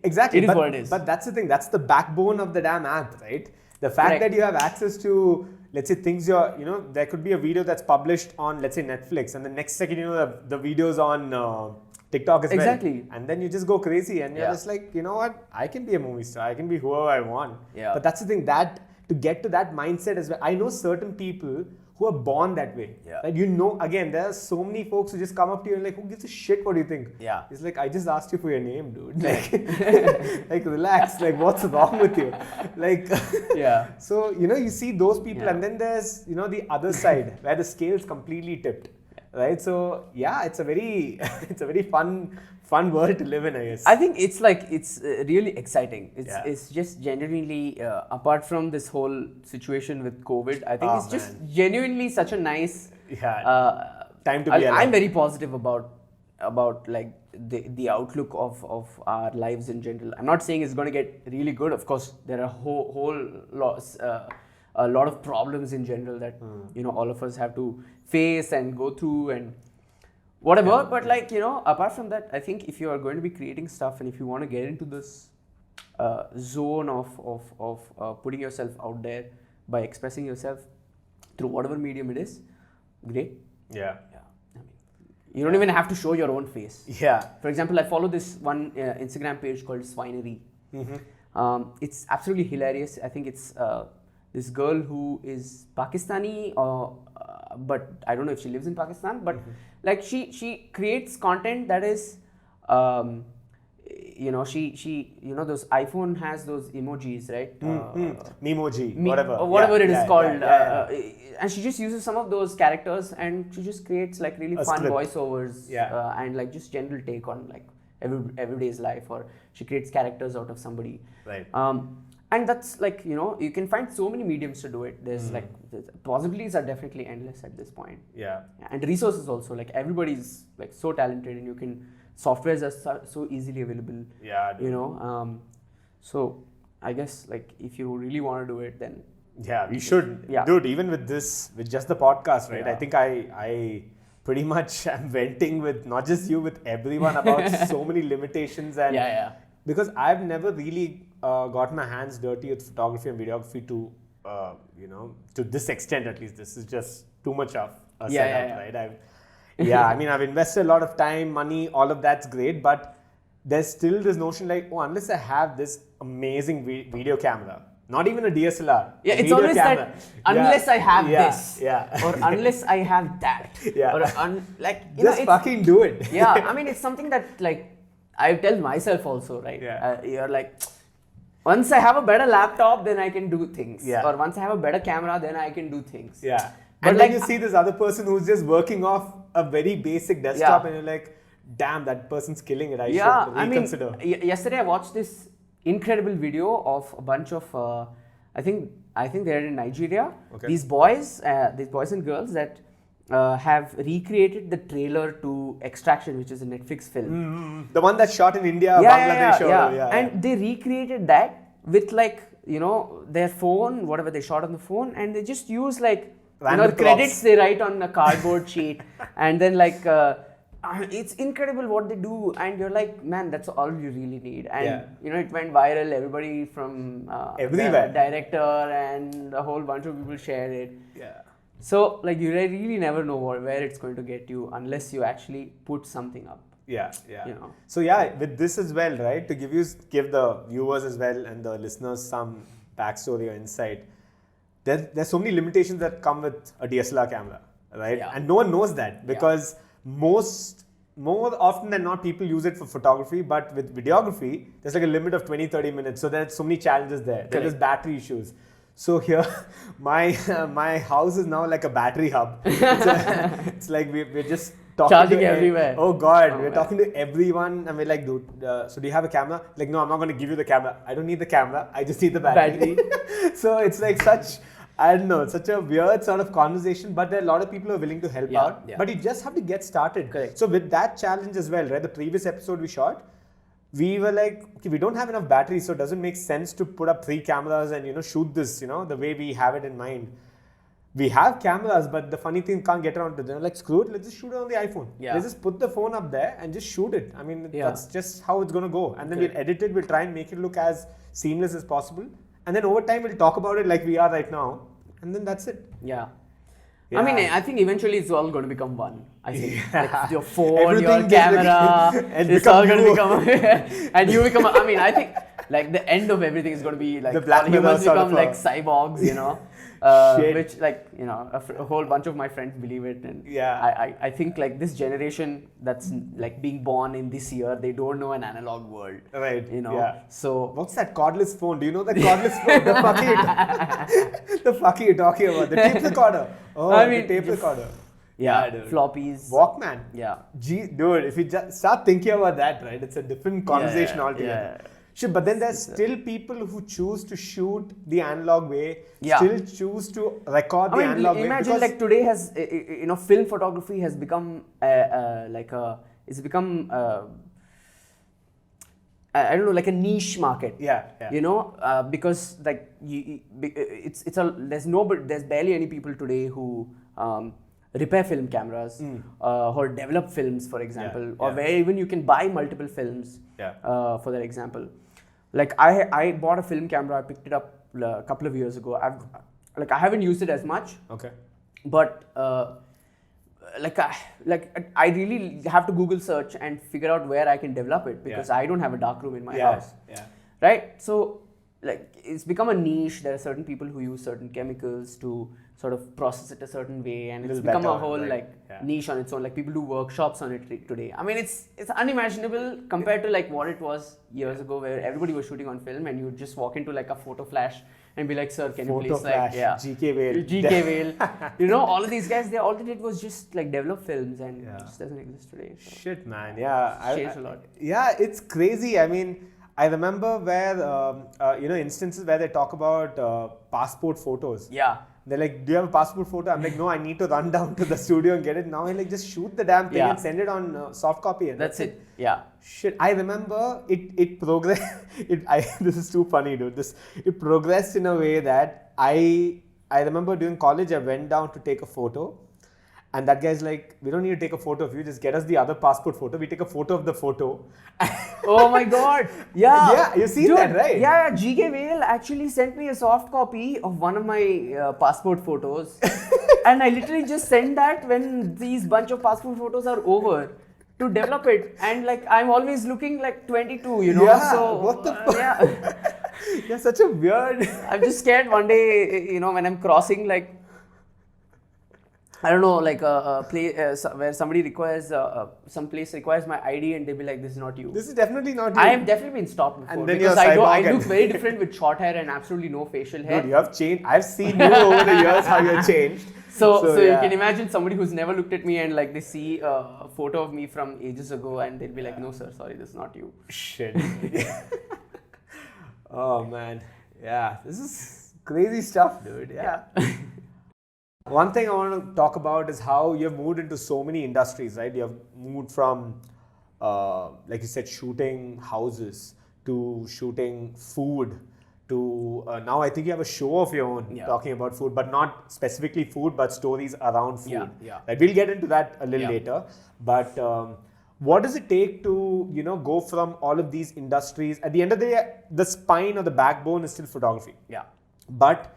exactly. It is what it is. But that's the thing. That's the backbone of the damn app, right? The fact that you have access to, let's say, things there could be a video that's published on, let's say, Netflix, and the next second, the video's on TikTok as well. Exactly. And then you just go crazy and you're just like, you know what? I can be a movie star. I can be whoever I want. Yeah. But that's the thing, that to get to that mindset as well. I know certain people who are born that way. Yeah. Right? Again, there are so many folks who just come up to you and like, who gives a shit what do you think? Yeah. It's like, I just asked you for your name, dude. Like relax. Like, what's wrong with you? Like, yeah. So, you see those people, and then there's, the other side where the scale is completely tipped. Right? So, yeah, it's a very fun world to live in, I guess. I think it's really exciting. It's just genuinely, apart from this whole situation with COVID, I think it's just genuinely such a nice time to be alive. I'm very positive about like the outlook of our lives in general. I'm not saying it's going to get really good. Of course, there are a lot of problems in general that all of us have to face and go through and whatever. But apart from that, I think if you are going to be creating stuff and if you want to get into this zone of putting yourself out there by expressing yourself through whatever medium it is, great. Yeah. You don't even have to show your own face. Yeah. For example, I follow this one Instagram page called Swinery. Mm-hmm. It's absolutely hilarious. I think it's this girl who is Pakistani, but I don't know if she lives in Pakistan. But like she creates content that is, she those iPhone has those emojis, right? Memoji, whatever it is called. And she just uses some of those characters and she just creates like really fun script. Voiceovers and like just general take on like everyday's life, or she creates characters out of somebody. Right. And that's like, you can find so many mediums to do it. There's like, the possibilities are definitely endless at this point. Yeah. And resources also, like everybody's like so talented and softwares are so easily available. Yeah. So I guess like if you really want to do it, then you should. Yeah. Dude, even with just the podcast, right? Yeah. I think I pretty much am venting with not just you, with everyone about so many limitations and because I've never really got my hands dirty with photography and videography to to this extent at least. This is just too much of a setup, right? I've invested a lot of time, money, all of that's great, but there's still this notion like, unless I have this amazing video camera, not even a DSLR. Yeah, it's always camera. That unless I have this, or unless I have that, or just fucking do it. It's something that like I tell myself also, right? You're like, once I have a better laptop, then I can do things. Or once I have a better camera, then I can do things. Yeah. But then you see this other person who's just working off a very basic desktop and you're like, damn, that person's killing it. I should reconsider. Yesterday I watched this incredible video of a bunch of, I think they're in Nigeria. Okay. These boys and girls that have recreated the trailer to Extraction, which is a Netflix film. The one that's shot in India, Bangladesh. And they recreated that with like, their phone, whatever they shot on the phone, and they just use like, random credits they write on a cardboard sheet, and then like, it's incredible what they do, and you're like, man, that's all you really need. And it went viral. Everybody from everywhere, the director and a whole bunch of people shared it. Yeah. So like you really never know where it's going to get you unless you actually put something up. Yeah. So with this as well, right? To give the viewers as well and the listeners some backstory or insight. There's so many limitations that come with a DSLR camera, right? Yeah. And no one knows that because more often than not, people use it for photography, but with videography, there's like a limit of 20-30 minutes. So there's so many challenges there. There's battery issues. So here, my house is now like a battery hub. It's like we're just talking Charging to everywhere. Oh God, we're man. talking to everyone, and we're like, dude, so do you have a camera? Like, no, I'm not going to give you the camera. I don't need the camera. I just need the battery. So it's like such, I don't know, such a weird sort of conversation. But there are a lot of people who are willing to help out. Yeah. But you just have to get started. Correct. So with that challenge as well, right? The previous episode we shot, we were like, okay, we don't have enough batteries, so it doesn't make sense to put up 3 cameras and shoot this, the way we have it in mind. We have cameras, but the funny thing, can't get around to them. Like, screw it, let's just shoot it on the iPhone. Yeah. Let's just put the phone up there and just shoot it. I mean, Yeah. that's just how it's going to go. And then we'll edit it, we'll try and make it look as seamless as possible. And then over time, we'll talk about it like we are right now. And then that's it. Yeah. Yeah. I mean, I think eventually it's all going to become one. I think Yeah. like your phone, Everything your just camera, and it's become all going to you. become, and you become. I mean, I think like the end of everything is going to be like The Black all Mirror humans sort become of like a- cyborgs, Shit. which like a whole bunch of my friends believe it, and Yeah. I think like this generation that's like being born in this year, they don't know an analog world, Right. Yeah. So What's that cordless phone? Do you know that cordless phone? The fuck are you talking about? The tape recorder. Oh, I the mean, tape just- recorder. yeah, dude. floppies, Walkman. yeah. Dude, if you just start thinking about that, right, it's a different conversation Yeah, altogether. yeah. Shit, but then there's still people who choose to shoot the analog way, Yeah. still choose to record the I mean, analog way. imagine because- like today has film photography has become it's become I don't know, like a niche market. Yeah. Because like there's barely any people today who repair film cameras or develop films, for example, or yeah. where even you can buy multiple films. Yeah. For that example, like I bought a film camera. I picked it up a couple of years ago. I haven't used it as much, Okay. but I really have to Google search and figure out where I can develop it because I don't have a darkroom in my house. Yeah. Right? So like it's become a niche. There are certain people who use certain chemicals to sort of process it a certain way, and it's Little become a better, whole right? Yeah. niche on its own. Like people do workshops on it today. I mean, it's unimaginable compared to like what it was years ago, where everybody was shooting on film, and you would just walk into like a photo flash and be like, "Sir, can you Photo please flash, like GK Whale. GK Whale?" All of these guys, all they did was just like develop films, and it just doesn't exist today. So. Shit, man. Yeah. Changed a lot. Yeah, it's crazy. I mean, I remember where, instances where they talk about passport photos. Yeah. They're like, do you have a passport photo? I'm like, no, I need to run down to the studio and get it. Now I like just shoot the damn thing Yeah. and send it on soft copy. And That's it. Yeah. Shit, I remember it progressed. This is too funny, dude. It progressed in a way that I remember during college, I went down to take a photo. And that guy's like, we don't need to take a photo of you, just get us the other passport photo. We take a photo of the photo. Oh my god. Yeah. Yeah, you've seen that, right? Yeah, GK Whale actually sent me a soft copy of one of my passport photos. And I literally just sent that when these bunch of passport photos are over to develop it. And like, I'm always looking like 22, Yeah, so what the fuck? yeah. You're such a weird... I'm just scared one day, when I'm crossing like, I don't know, like a place where somebody requires, some place requires my ID and they'll be like, this is not you. This is definitely not you. I have definitely been stopped before And then because you're I cyborg look and- very different with short hair and absolutely no facial hair. Dude, you have changed. I've seen you over the years how you've changed. So yeah. you can imagine somebody who's never looked at me and like they see a photo of me from ages ago and they'll be like, no sir, sorry, this is not you. Shit. Oh man. Yeah. This is crazy stuff, dude. Yeah. One thing I want to talk about is how you've moved into so many industries, right? You have moved from, like you said, shooting houses to shooting food to now I think you have a show of your own talking about food, but not specifically food, but stories around food. Yeah. Like, we'll get into that a little Yeah. later. But what does it take to, go from all of these industries? At the end of the day, the spine or the backbone is still photography. Yeah. But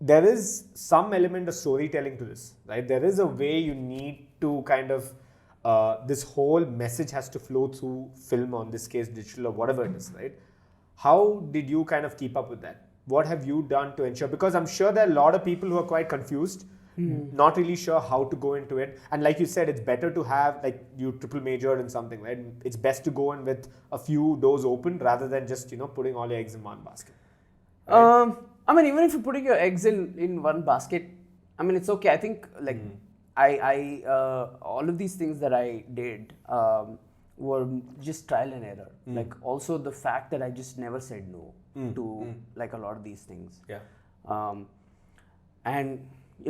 there is some element of storytelling to this, right? There is a way you need to kind of, this whole message has to flow through film, or in this case, digital or whatever it is, right? How did you kind of keep up with that? What have you done to ensure? Because I'm sure there are a lot of people who are quite confused, not really sure how to go into it. And like you said, it's better to have, like you triple majored in something, right? It's best to go in with a few doors open rather than just, putting all your eggs in one basket. Right? I mean, even if you're putting your eggs in one basket, I mean, it's okay. I think like all of these things that I did were just trial and error. Like also the fact that I just never said no to like a lot of these things. Yeah. And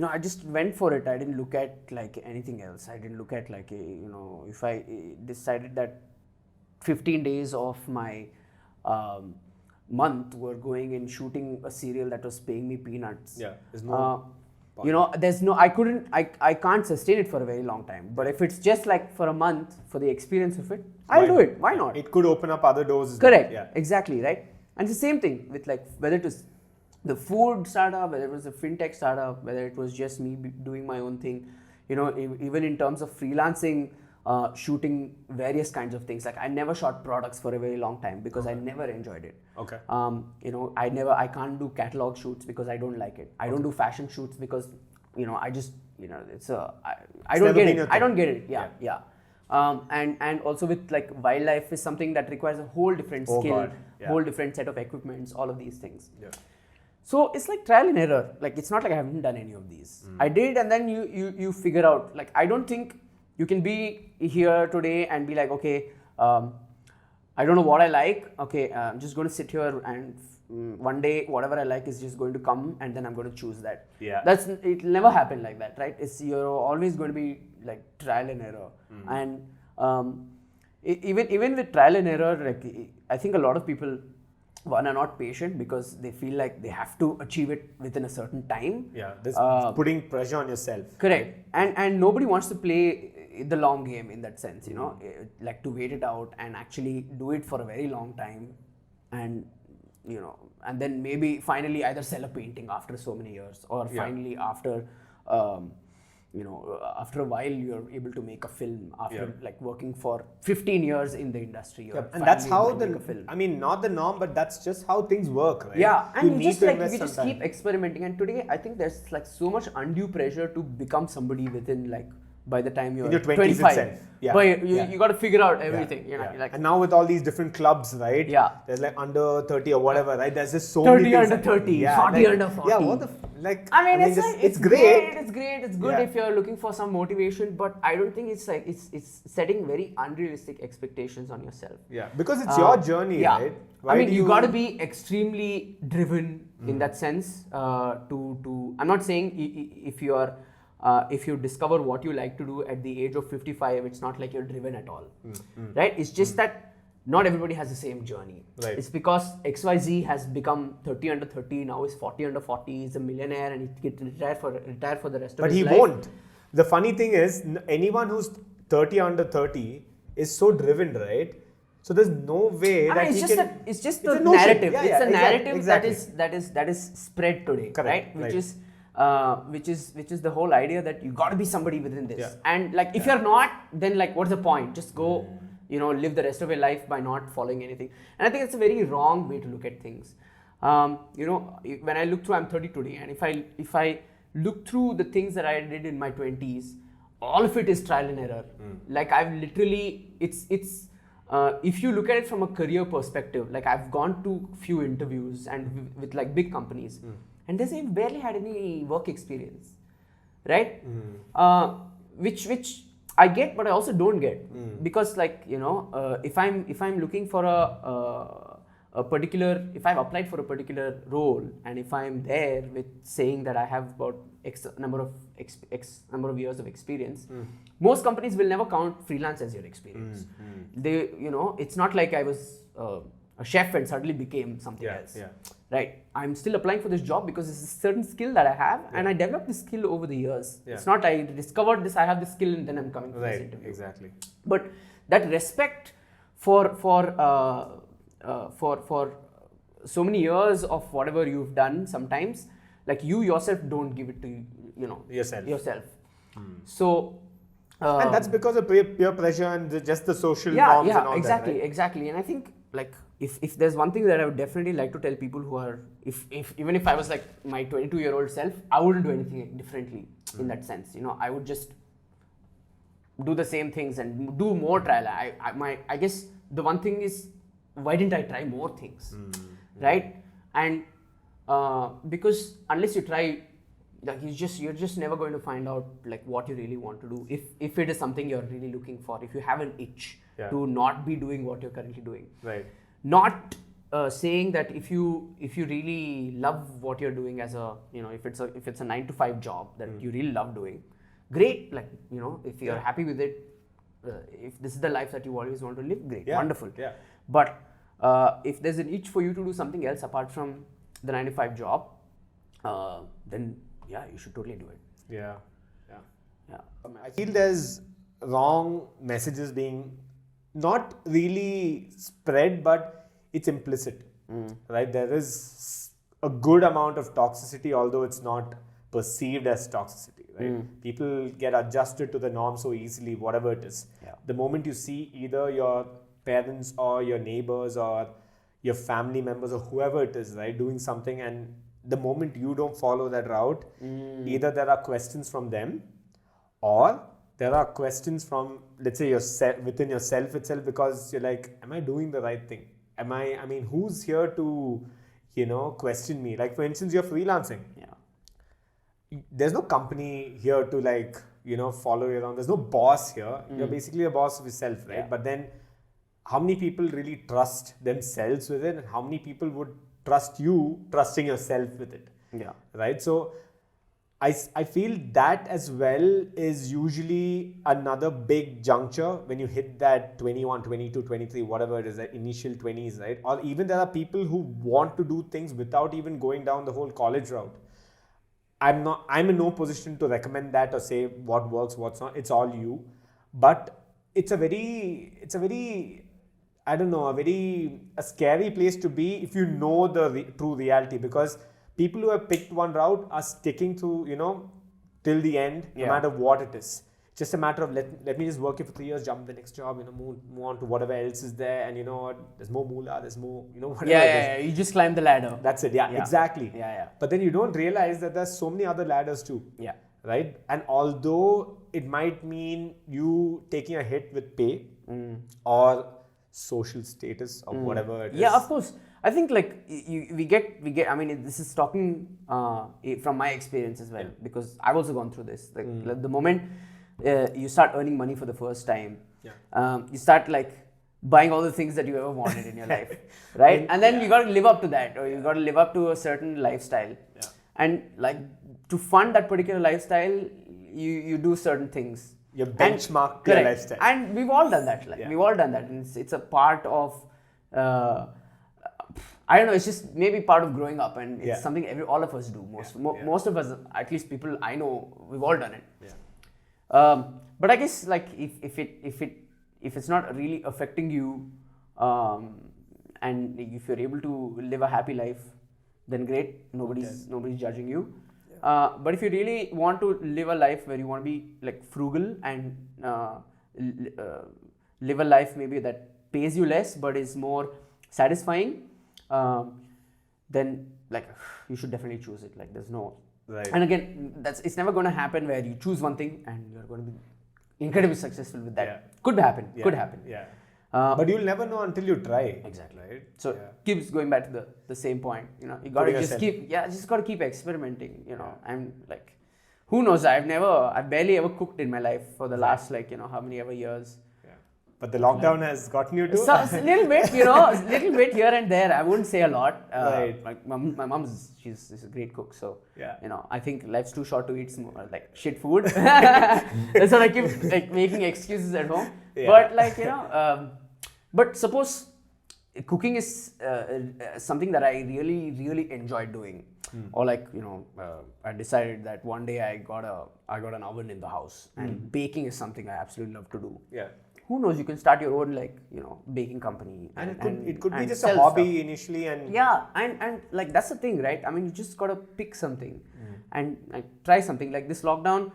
I just went for it. I didn't look at like anything else. I didn't look at like if I decided that 15 days of my month were going in shooting a serial that was paying me peanuts. Yeah. There's no. There's no. I can't sustain it for a very long time. But if it's just like for a month, for the experience of it, I'll do it. Why not? It could open up other doors. Correct. Yeah. Exactly. Right. And it's the same thing with like whether it was the food startup, whether it was a fintech startup, whether it was just me doing my own thing. Even in terms of freelancing, shooting various kinds of things. Like I never shot products for a very long time because I never enjoyed it. Okay. I can't do catalog shoots because I don't like it. I don't do fashion shoots because I just I don't get it. I don't get it. Yeah. And also with like wildlife is something that requires a whole different skill, whole different set of equipments, all of these things. Yeah. So it's like trial and error. Like it's not like I haven't done any of these. I did, and then you figure out. Like I don't think you can be here today and be like, okay, I don't know what I like. Okay, I'm just going to sit here and one day whatever I like is just going to come, and then I'm going to choose that. Yeah. It'll never happen like that, right? You're always going to be like trial and error, and even with trial and error, like I think a lot of people are not patient because they feel like they have to achieve it within a certain time. Yeah, this putting pressure on yourself. Correct. And nobody wants to play the long game in that sense, like to wait it out and actually do it for a very long time, and and then maybe finally either sell a painting after so many years, or finally after after a while you're able to make a film after like working for 15 years in the industry. And that's how not the norm, but that's just how things work, right? Yeah, and you just keep experimenting. And today I think there's like so much undue pressure to become somebody within like by the time you're 25. You got to figure out everything. Like, and now with all these different clubs, right? Yeah. There's like under 30 or whatever, right? There's just so 30 many things. under 30, 40 under 40. Yeah, what the it's great. It's great. It's good if you're looking for some motivation, but I don't think it's like it's setting very unrealistic expectations on yourself. Yeah, because it's your journey, right? You got to be extremely driven in that sense. I'm not saying if you discover what you like to do at the age of 55, it's not like you're driven at all, right? It's just that not everybody has the same journey. Right. It's because XYZ has become 30 under 30, now is 40 under 40, he's a millionaire and he can retire for the rest of his life. But he won't. The funny thing is, anyone who's 30 under 30 is so driven, right? So there's no way it's just the narrative. It's a narrative that is spread today, correct, right? Which is the whole idea that you got to be somebody within this, and like if you're not, then like what's the point? Just go, live the rest of your life by not following anything. And I think it's a very wrong way to look at things. When I look through, I'm 30 today, and if I look through the things that I did in my 20s, all of it is trial and error. Like I've literally, if you look at it from a career perspective, like I've gone to few interviews and with like big companies. And they say I've barely had any work experience, right? Which I get, but I also don't get, because like if I'm looking for a particular, if I've applied for a particular role, and if I'm there with saying that I have about X number of years of experience, most companies will never count freelance as your experience. They, it's not like I was a chef and suddenly became something else. Right, I'm still applying for this job because it's a certain skill that I have, and I developed this skill over the years. It's not I discovered this, I have this skill, and then I'm coming for this interview. Exactly. But that respect for so many years of whatever you've done, sometimes like you yourself don't give it to yourself. So. And that's because of peer pressure and just the social norms and all that, right? Exactly. And I think like if there's one thing that I would definitely like to tell people who are, even if I was like my 22-year-old self, I wouldn't do anything differently in that sense. I would just do the same things and do more trial. I guess the one thing is, why didn't I try more things, right? And because unless you try, like you're just never going to find out like what you really want to do. If it is something you're really looking for, if you have an itch to not be doing what you're currently doing, Right. Not saying that if you really love what you're doing as a, if it's a 9-to-5 job that you really love doing, great. Like, if you're happy with it, if this is the life that you always want to live, great, wonderful. Yeah. But if there's an itch for you to do something else apart from the 9-to-5 job, then you should totally do it. Yeah. Yeah. I feel there's wrong messages being not really spread, but it's implicit, right? There is a good amount of toxicity, although it's not perceived as toxicity, right? People get adjusted to the norm so easily, whatever it is. Yeah. The moment you see either your parents or your neighbors or your family members or whoever it is, right, doing something, and the moment you don't follow that route, either there are questions from them or there are questions from, let's say, within yourself itself, because you're like, am I doing the right thing? I mean, who's here to, question me? Like, for instance, you're freelancing. Yeah. There's no company here to follow you around. There's no boss here. You're basically a boss of yourself, right? Yeah. But then how many people really trust themselves with it, and how many people would trust you trusting yourself with it? Yeah. Right? So I feel that as well is usually another big juncture when you hit that 21, 22, 23, whatever it is, that initial 20s, right? Or even there are people who want to do things without even going down the whole college route. I'm in no position to recommend that or say what works, what's not. It's all you. But it's a very, I don't know, a scary place to be if you know the true reality, because people who have picked one route are sticking to, till the end, no matter what it is. It's just a matter of let me just work here for 3 years, jump the next job, move on to whatever else is there, and there's more moolah, there's more, whatever it is. You just climb the ladder. That's it. Yeah, exactly. Yeah. But then you don't realize that there's so many other ladders too. Yeah. Right? And although it might mean you taking a hit with pay or social status or whatever it is. Yeah, of course. I think like we get. I mean, this is talking from my experience as well, because I've also gone through this. Like the moment you start earning money for the first time, you start like buying all the things that you ever wanted in your life, right? And then you got to live up to that, or you got to live up to a certain lifestyle. Yeah. And like to fund that particular lifestyle, you do certain things. You benchmark your lifestyle. And we've all done that. We've all done that. And it's a part of, I don't know, it's just maybe part of growing up, and it's something all of us do. Most of us, at least people I know, we've all done it. Yeah. But I guess like if it's not really affecting you, and if you're able to live a happy life, then great. Nobody's judging you. But if you really want to live a life where you want to be like frugal and live a life maybe that pays you less but is more satisfying, then like you should definitely choose it. Like there's no right. And again, it's never going to happen where you choose one thing and you're going to be incredibly successful with that. Yeah. Could happen. Could happen. Yeah. But you'll never know until you try. Exactly. Right. So keeps going back to the same point. You got to just got to keep experimenting. I'm like, who knows? I've barely ever cooked in my life for the last how many ever years. But the lockdown has gotten you to a little bit, a little bit here and there. I wouldn't say a lot. Right. My mom's she's a great cook, so yeah. I think life's too short to eat like shit food. That's why I keep like making excuses at home. Yeah. But suppose cooking is something that I really really enjoyed doing, or I decided that one day I got an oven in the house, and baking is something I absolutely love to do. Yeah. Who knows? You can start your own baking company, and it could be just a hobby stuff. Initially, and and like that's the thing, right? I mean, you just gotta pick something and try something. Like this lockdown,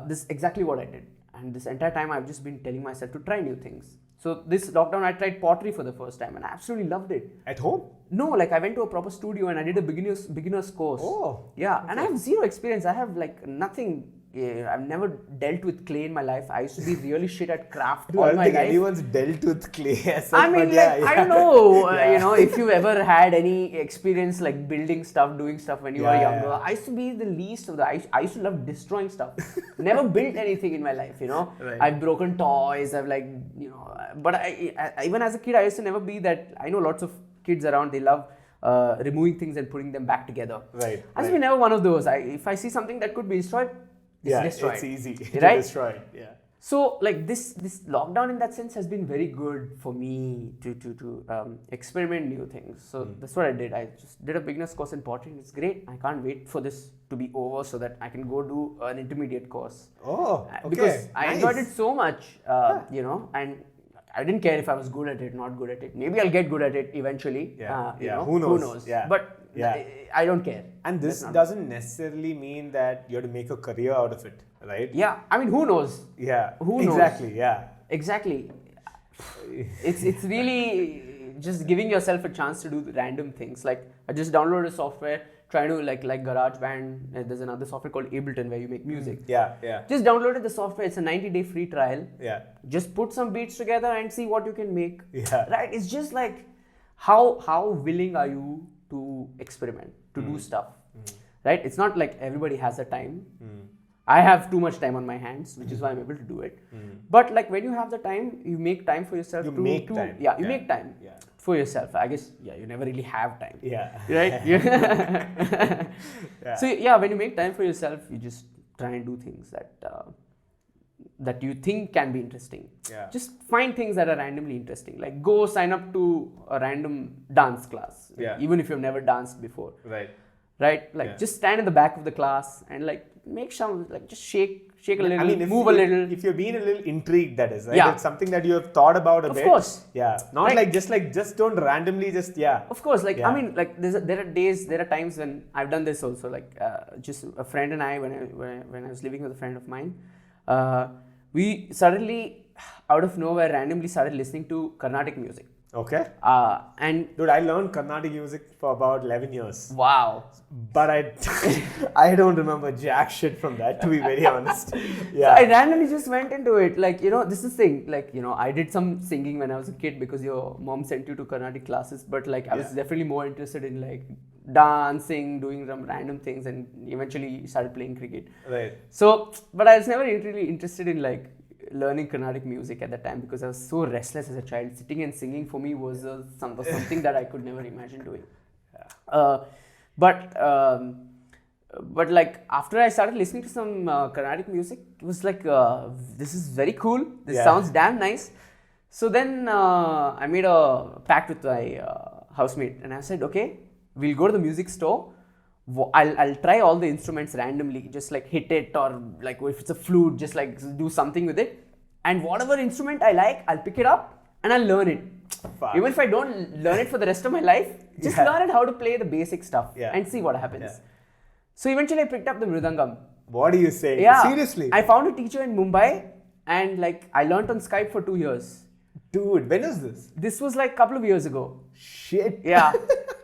this is exactly what I did, and this entire time I've just been telling myself to try new things. So this lockdown, I tried pottery for the first time, and I absolutely loved it. At home? No, like I went to a proper studio and I did a beginner's course. Oh, yeah, okay. and I have zero experience. I have like nothing I've never dealt with clay in my life. I used to be really shit at craft Dude, all I don't my think life. anyone's dealt with clay as such, I mean, but like, I don't know, Yeah. if you've ever had any experience like building stuff, doing stuff when you were younger. Yeah. I used to be the least of the. I used to love destroying stuff. Never built anything in my life, Right. I've broken toys. I've like, but I even as a kid, I used to never be that. I know lots of kids around. They love removing things and putting them back together. Right. I used to be never one of those. If I see something that could be destroyed, destroyed. It's easy to Right? destroy it. Yeah. So like this lockdown in that sense has been very good for me to experiment new things. So that's what I did. I just did a beginner's course in pottery. It's great. I can't wait for this to be over so that I can go do an intermediate course. Oh, okay. Because I Nice. enjoyed it so much, and I didn't care if I was good at it, not good at it. Maybe I'll get good at it eventually. Yeah. Who knows? Yeah. But Yeah. I don't care. And this That's not- doesn't necessarily mean that you have to make a career out of it, right? Yeah, I mean, who knows? Yeah. Who knows? Exactly. Yeah. Exactly. It's really just giving yourself a chance to do random things. Like I just downloaded software, trying to like GarageBand. There's another software called Ableton where you make music. Yeah. Yeah. Just downloaded the software. It's a 90-day free trial. Yeah. Just put some beats together and see what you can make. Yeah. Right? It's just like how willing are you to experiment, to do stuff. Right? It's not like everybody has the time. I have too much time on my hands, which is why I'm able to do it. But like when you have the time, you make time for yourself. You make time. Yeah, you make time Yeah. for yourself. I guess, you never really have time. Yeah. Right? Yeah. So yeah, when you make time for yourself, you just try and do things that you think can be interesting. Yeah. Just find things that are randomly interesting. Like go sign up to a random dance class. Yeah. Even if you've never danced before. Right. Right? Like just stand in the back of the class and like make some, like just shake a little, I mean, move a little. If you're being a little intrigued, that is, right? Yeah. It's something that you have thought about a bit. Of course. Yeah. Not Right. just don't randomly Of course, like Yeah. I mean, like there are times when I've done this also. Like just a friend and I, when I was living with a friend of mine, we suddenly, out of nowhere, randomly started listening to Carnatic music. Okay. And Dude, I learned Carnatic music for about 11 years. wow, But I don't remember jack shit from that, to be very honest. So Yeah. I randomly just went into it. Like, this is the thing. Like, I did some singing when I was a kid because your mom sent you to Carnatic classes. But like, I was definitely more interested in like dancing, doing some random things, and eventually started playing cricket. Right. So, but I was never really interested in like learning Carnatic music at that time because I was so restless as a child. Sitting and singing for me was something that I could never imagine doing. But like after I started listening to some Carnatic music, it was like this is very cool. This sounds damn nice. So then I made a pact with my housemate, and I said, okay, we'll go to the music store. I'll try all the instruments randomly, just like hit it, or like if it's a flute, just like do something with it. And whatever instrument I like, I'll pick it up and I'll learn it. Fuck. Even if I don't learn it for the rest of my life, just learn it how to play the basic stuff and see what happens. Yeah. So eventually I picked up the mridangam. What are you saying? Yeah. Seriously? I found a teacher in Mumbai and like I learned on Skype for 2 years. Dude, when is this? This was like a couple of years ago. Shit. Yeah.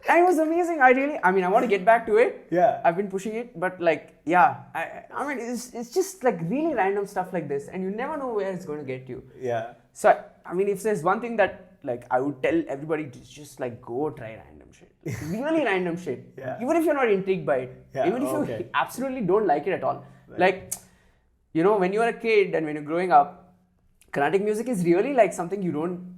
And it was amazing. I want to get back to it. Yeah. I've been pushing it, but like, I mean, it's just like really random stuff like this, and you never know where it's going to get you. Yeah. So, I mean, if there's one thing that like I would tell everybody to just like go try random shit. Really random shit. Yeah. Even if you're not intrigued by it. Yeah, Even if okay. you absolutely don't like it at all. Right. Like, when you're a kid and when you're growing up, Carnatic music is really like something you don't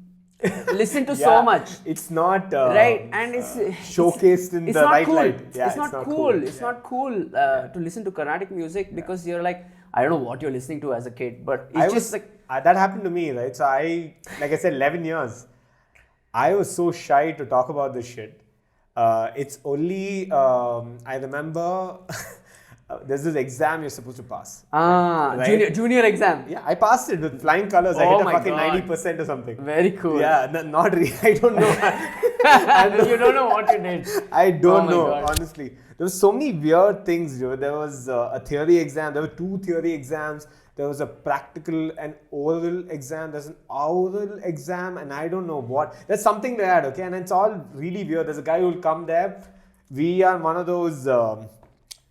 listen to so much. It's not right, and it's showcased in it's the not right cool. light. Yeah, it's not cool. It's not cool to listen to Carnatic music because you're like, I don't know what you're listening to as a kid, but it's that happened to me, right? So like I said, 11 years. I was so shy to talk about this shit. It's only I remember. There's this exam you're supposed to pass. Right? Junior exam. Yeah, I passed it with flying colors. I Oh hit a my fucking God. 90% or something. Very cool. Yeah, not really. I don't know. You don't know what you did. I don't know, God. honestly. There were so many weird things, dude. There was a theory exam. There were 2 theory exams. There was a practical and oral exam. There's an oral exam, and I don't know what. There's something like that, okay? And it's all really weird. There's a guy who will come there. We are one of those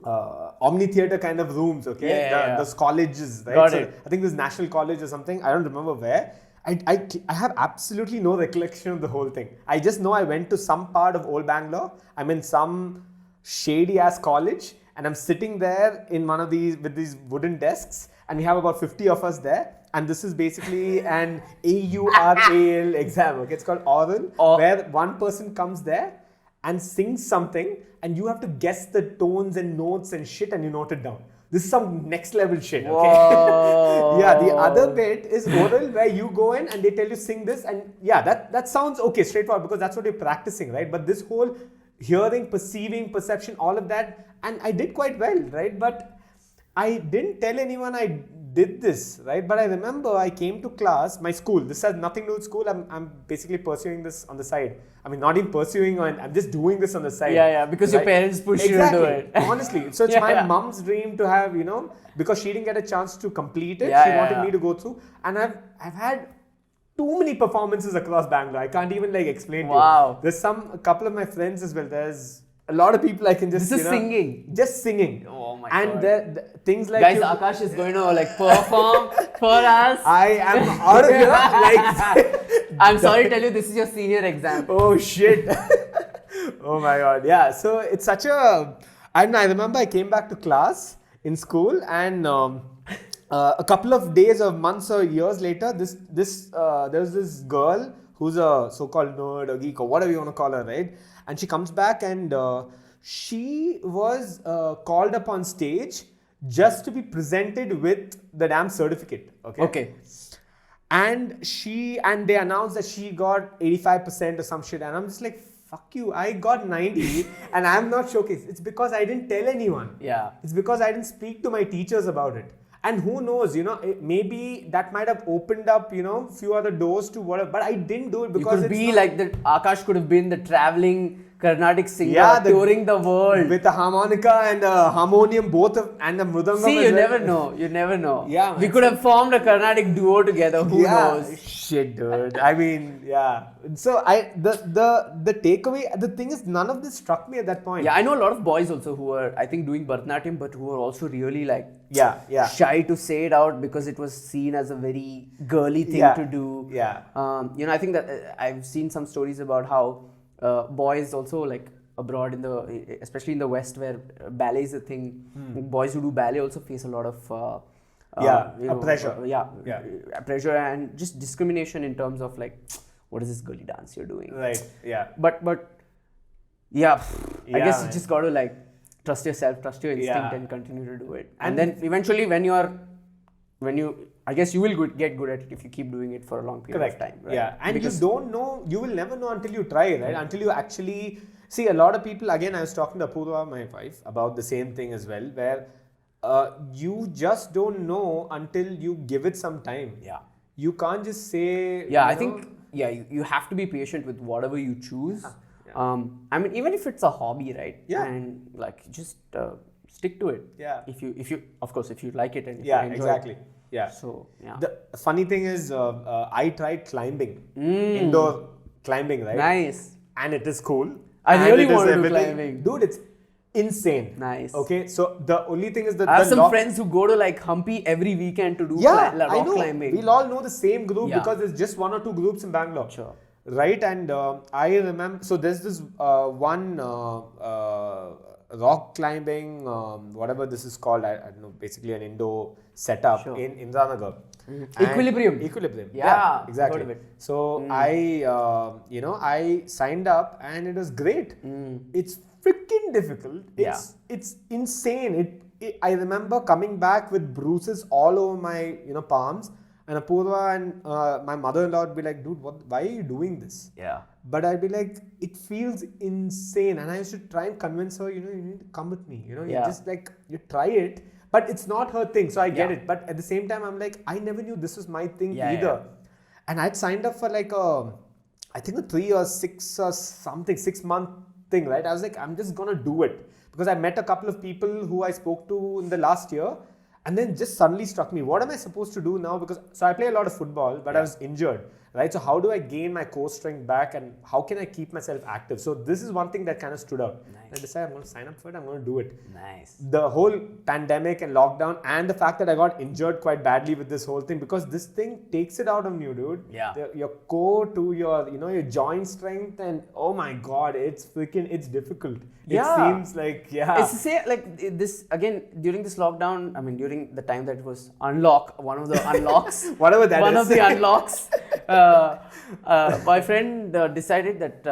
Omni theater kind of rooms, okay? Yeah. Those colleges, right? Got So it. I think this National College or something. I don't remember where. I have absolutely no recollection of the whole thing. I just know I went to some part of Old Bangalore. I'm in some shady ass college, and I'm sitting there in one of these with these wooden desks, and we have about 50 of us there. And this is basically an AURAL exam. Okay, it's called oral, where one person comes there and sings something, and you have to guess the tones and notes and shit, and you note it down. This is some next level shit, okay? Whoa. Yeah, the other bit is oral, where you go in and they tell you sing this, and yeah, that sounds okay, straightforward, because that's what you're practicing, right? But this whole hearing, perceiving, perception, all of that, and I did quite well, right? But I didn't tell anyone I did this, right? But I remember I came to class, my school. This has nothing to do with school. I'm basically pursuing this on the side. I mean, not even pursuing, I'm just doing this on the side. Yeah, because your parents push you to do it. Honestly. So it's my mom's dream to have, because she didn't get a chance to complete it. She wanted me to go through. And I've had too many performances across Bangalore. I can't even explain to you. There's a couple of my friends as well. There's a lot of people I can just, This is singing. Just singing. Oh my and God. the things like Guys, Akash is going to perform for us. I am out of here. I'm sorry to tell you, this is your senior exam. Oh shit. Oh my God. Yeah. So it's such a. I remember I came back to class in school, and a couple of days or months or years later, there was this girl who's a so-called nerd or geek or whatever you want to call her, right? And she comes back, and she was called up on stage just to be presented with the damn certificate. Okay. And they announced that she got 85% or some shit, and I'm just like, fuck you, I got 90 and I'm not showcased. It's because I didn't tell anyone. Yeah. It's because I didn't speak to my teachers about it. And who knows, maybe that might have opened up, few other doors to whatever, but I didn't do it because you could be like that. Akash could have been the traveling Carnatic singer touring the world with a harmonica and a harmonium, and a mrudangam. See, you never know. You never know. Yeah, we could have formed a Carnatic duo together. Who knows? Shit, dude. I mean, yeah. So the takeaway, the thing is, none of this struck me at that point. Yeah, I know a lot of boys also who are, I think, doing Bharatanatyam, but who are also really shy to say it out because it was seen as a very girly thing to do. Yeah. I think that I've seen some stories about how boys also abroad especially in the West where ballet is a thing. Boys who do ballet also face a lot of pressure. Pressure and just discrimination in terms of what is this girly dance you're doing? Right. Yeah. But I guess you just got to trust yourself, trust your instinct, and continue to do it. And then eventually, I guess you will get good at it if you keep doing it for a long period of time. Right? Yeah, and because you don't know, you will never know until you try, right? Until you actually see. A lot of people. Again, I was talking to Apurva, my wife, about the same thing as well, where you just don't know until you give it some time. Yeah. You can't just say. Yeah, I think. Yeah, you have to be patient with whatever you choose. I mean, even if it's a hobby, right? Yeah. And just stick to it. Yeah. If you of course, if you like it and if you enjoy exactly. It. Yeah. So yeah. The funny thing is, I tried climbing, indoor climbing, right? Nice. And it is cool. I really want to do climbing, dude. It's insane. Nice. Okay, so the only thing is that I have some friends who go to Humpy every weekend to do rock climbing. We'll all know the same group because there's just one or two groups in Bangalore. Sure. Right, and I remember. So there's this one rock climbing, whatever this is called. I don't know. Basically, an indoor setup in Indranagar. Equilibrium. Yeah, exactly. So I signed up and it was great. It's freaking difficult. It's insane. I remember coming back with bruises all over my palms. And Apurva and my mother-in-law would be like, dude, why are you doing this? Yeah. But I'd be like, it feels insane. And I used to try and convince her, you need to come with me. You just you try it. But it's not her thing. So I get it. But at the same time, I'm like, I never knew this was my thing either. Yeah. And I'd signed up for I think a 3 or 6 or something, 6-month thing, right? I was like, I'm just going to do it. Because I met a couple of people who I spoke to in the last year. And then just suddenly struck me, what am I supposed to do now? So I play a lot of football, but I was injured. right? So how do I gain my core strength back, and how can I keep myself active? So this is one thing that kind of stood out. Nice. I decided I'm going to sign up for it. I'm going to do it. Nice. The whole pandemic and lockdown, and the fact that I got injured quite badly with this whole thing, because this thing takes it out of you, dude. Yeah. Your core to your, your joint strength, and oh my god, it's difficult. Yeah. It seems like, It's the same, like this, again, during this lockdown, I mean, during the time that it was one of the unlocks. Whatever that one is. of the unlocks. My friend decided that,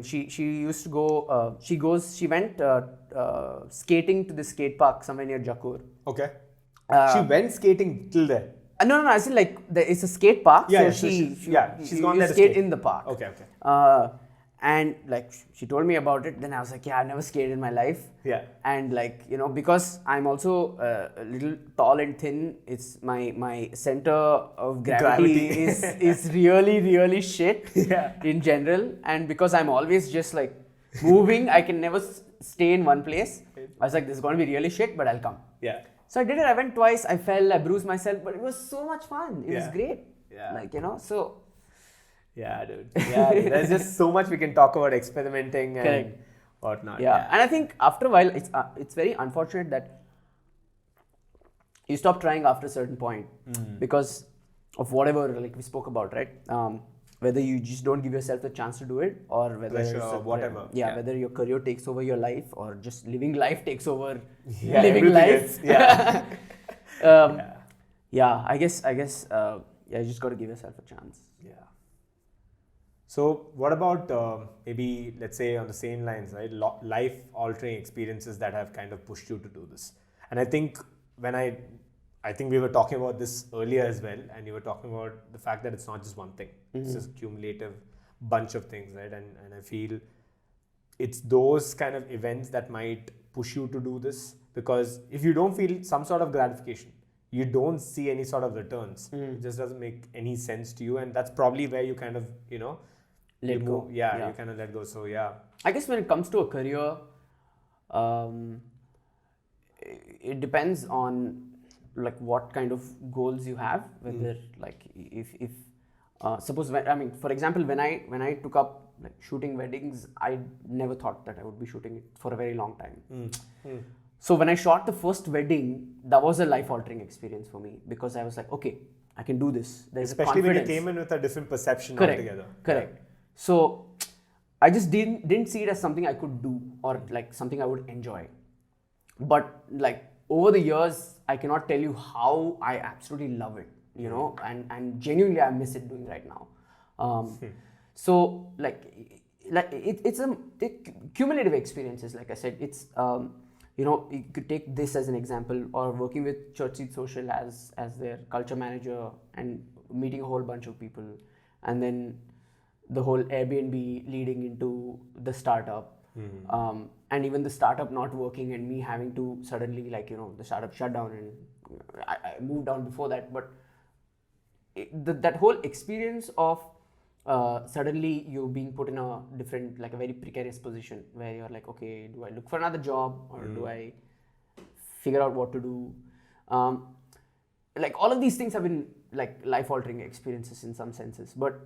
she used to go, she went skating to the skate park somewhere near Jakur. Okay. She went skating till there. No, I said it's a skate park. Yeah, so she's gone there to skate skate in the park. Okay. And she told me about it. Then I was like, yeah, I never skated in my life. Yeah. And because I'm also a little tall and thin, it's my center of gravity is really, really shit in general. And because I'm always just moving, I can never stay in one place. I was like, this is going to be really shit, but I'll come. Yeah. So I did it. I went twice. I fell. I bruised myself, but it was so much fun. It was great. Yeah. So. Yeah, dude. Yeah, dude. There's just so much we can talk about experimenting and whatnot. Yeah, and I think after a while, it's very unfortunate that you stop trying after a certain point because of whatever we spoke about, right? Whether you just don't give yourself the chance to do it, or whether pressure or whatever. Yeah, whether your career takes over your life, or just living life takes over living everything life. else. Yeah, I guess. You just got to give yourself a chance. Yeah. So what about maybe, let's say on the same lines, right? Life-altering experiences that have kind of pushed you to do this. And I think I think we were talking about this earlier as well, and you were talking about the fact that it's not just one thing. It's just a cumulative bunch of things, right? And I feel it's those kind of events that might push you to do this, because if you don't feel some sort of gratification, you don't see any sort of returns. It just doesn't make any sense to you, and that's probably where you kind of, Let go. You kind of let go. So I guess when it comes to a career, it depends on what kind of goals you have. Whether if suppose for example, when I took up shooting weddings, I never thought that I would be shooting it for a very long time. So when I shot the first wedding, that was a life-altering experience for me, because I was like, okay, I can do this. There's especially a when you confidence. came in with a different perception Correct. altogether. Correct. So I just didn't see it as something I could do, or something I would enjoy. But over the years, I cannot tell you how I absolutely love it, and genuinely I miss it doing right now. So it's a cumulative experiences. Like I said, it's you could take this as an example, or working with Church Seed Social as their culture manager and meeting a whole bunch of people, and then the whole Airbnb leading into the startup, and even the startup not working and me having to suddenly the startup shut down, and I moved down before that, but that whole experience of suddenly you being put in a different, a very precarious position where you're like, okay, do I look for another job, or do I figure out what to do? All of these things have been life-altering experiences in some senses, but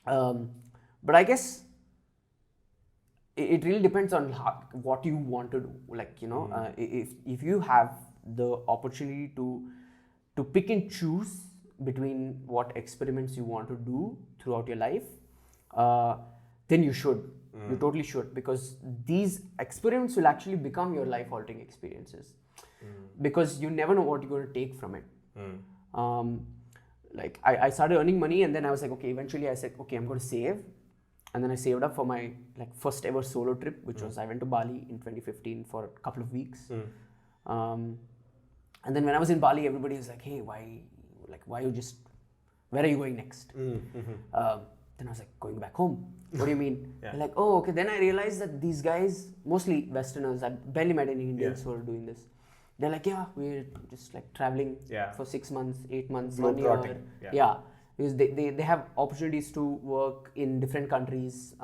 I guess it really depends on what you want to do. If you have the opportunity to pick and choose between what experiments you want to do throughout your life, then you should. You totally should, because these experiments will actually become your life-altering experiences, because you never know what you're going to take from it. I started earning money, and then I was like, okay, eventually I said, okay, I'm going to save. And then I saved up for my first ever solo trip, which was I went to Bali in 2015 for a couple of weeks. And then when I was in Bali, everybody was like, hey, why where are you going next? Then I was like, going back home. What do you mean? They're like, oh, okay. Then I realized that these guys, mostly Westerners, I barely met any Indians who are doing this. They're like, yeah, we're just traveling for 6 months, 8 months, 1 year. Because they have opportunities to work in different countries,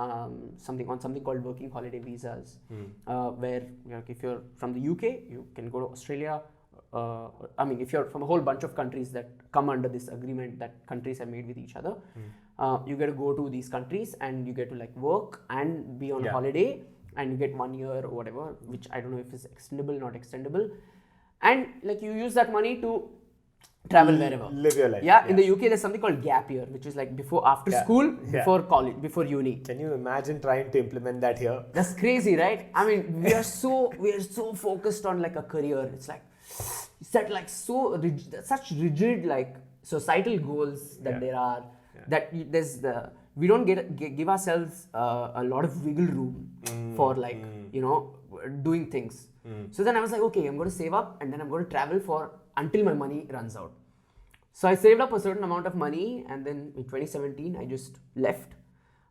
something called working holiday visas, where if you're from the UK, you can go to Australia, I mean, if you're from a whole bunch of countries that come under this agreement that countries have made with each other, you get to go to these countries and you get to like work and be on holiday, and you get 1 year or whatever, which I don't know if it's extendable, not extendable, and like you use that money to travel wherever. Live your life. Yeah, in the UK there's something called gap year, which is like after school, before college, before uni. Can you imagine trying to implement that here? That's crazy, right? I mean, we are so focused on like a career. It's like set like such rigid like societal goals that there are, that we don't give ourselves a lot of wiggle room for like doing things. So then I was like, okay, I'm going to save up and then I'm going to travel until my money runs out. So I saved up a certain amount of money, and then in 2017 I just left,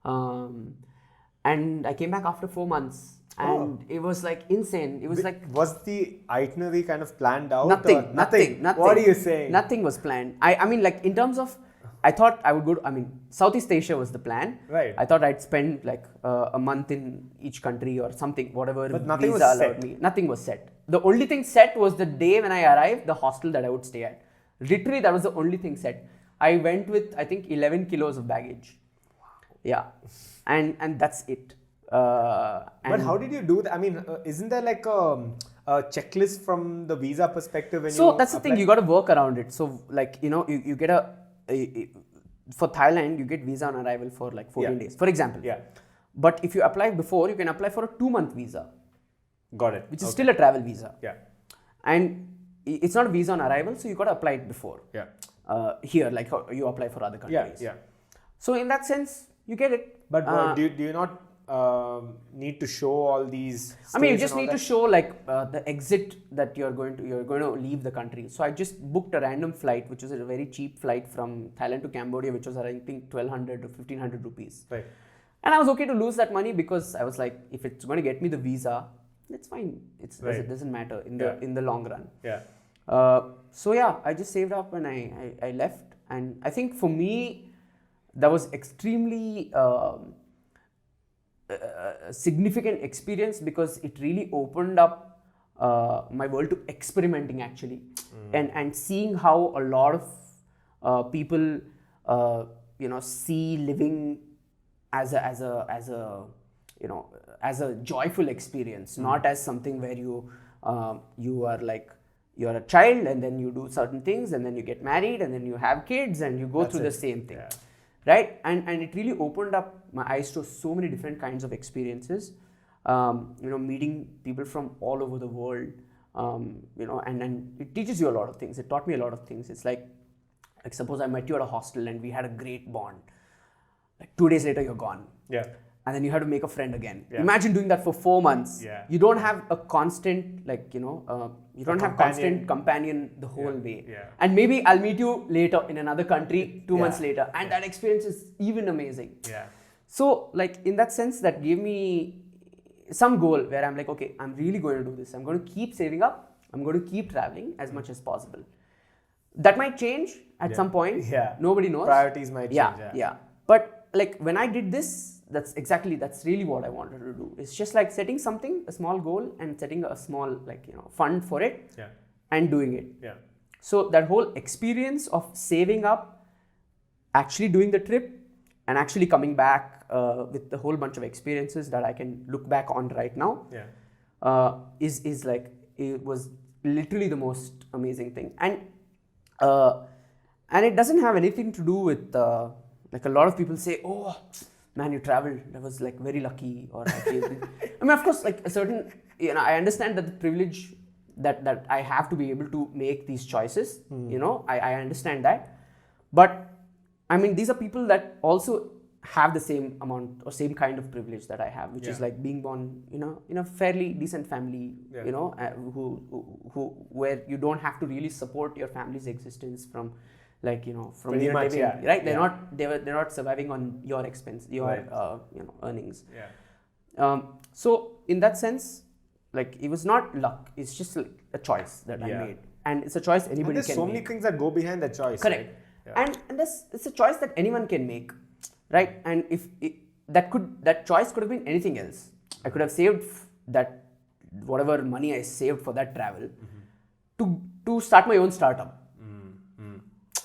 and I came back after 4 months, and it was like insane. It was like, was the itinerary kind of planned out? Nothing. What are you saying? Nothing was planned. I mean, like in terms of, I thought I would go to, I mean, Southeast Asia was the plan. Right. I thought I'd spend like a month in each country or something, whatever But nothing visa was allowed set. me. Nothing was set. The only thing set was the day when I arrived, the hostel that I would stay at. Literally, that was the only thing set. I went with, I think, 11 kilos of baggage. Wow. Yeah. And that's it. But how did you do that? I mean, isn't there like a checklist from the visa perspective? So that's the thing, you got to work around it. So like, you get for Thailand, you get visa on arrival for like 14 days, for example. Yeah. But if you apply before, you can apply for a 2-month visa. Got it. Which is still a travel visa. Yeah. And it's not a visa on arrival, so you got to apply it before. Yeah. Here, like how you apply for other countries. Yeah. So in that sense, you get it. But do you not need to show all these? I mean, you just need to show like the exit that you're going to leave the country. So I just booked a random flight, which was a very cheap flight from Thailand to Cambodia, which was I think 1,200 to 1,500 rupees. Right. And I was okay to lose that money because I was like, if it's going to get me the visa, that's fine. It doesn't matter in the long run. Yeah. So yeah, I just saved up and I left. And I think for me, that was extremely significant experience because it really opened up my world to experimenting actually, and seeing how a lot of people see living as a joyful experience, not as something where you are like, you're a child and then you do certain things and then you get married and then you have kids and you go through the same thing. Right? And it really opened up my eyes to so many different kinds of experiences, meeting people from all over the world, and it teaches you a lot of things. It taught me a lot of things. It's like suppose I met you at a hostel and we had a great bond. Like 2 days later, you're gone. Yeah. And then you have to make a friend again. Yeah. Imagine doing that for 4 months. Yeah. You don't have a constant, you don't have constant companion the whole way. Yeah. And maybe I'll meet you later in another country 2 months later. And that experience is even amazing. Yeah. So like in that sense, that gave me some goal where I'm like, okay, I'm really going to do this. I'm going to keep saving up. I'm going to keep traveling as much as possible. That might change at some point. Yeah. Nobody knows. Priorities might change. Yeah. But like when I did this, that's really what I wanted to do. It's just like setting a small goal and setting a small fund for it and doing it. Yeah. So that whole experience of saving up, actually doing the trip and actually coming back with a whole bunch of experiences that I can look back on right now is like, it was literally the most amazing thing. And it doesn't have anything to do with like a lot of people say, oh man, you traveled, that was like very lucky, or I mean, of course, like a certain, I understand that the privilege that I have to be able to make these choices, I understand that. But I mean, these are people that also have the same amount or same kind of privilege that I have, which is like being born, in a fairly decent family, where you don't have to really support your family's existence from from pretty your much, living, right? They're not surviving on your expense, your earnings. Yeah. So in that sense, like it was not luck. It's just like a choice that I made, and it's a choice anybody can make. There's so many things that go behind that choice. Correct. Right? And it's a choice that anyone can make, right? And that choice could have been anything else. I could have saved that whatever money I saved for that travel to to start my own startup.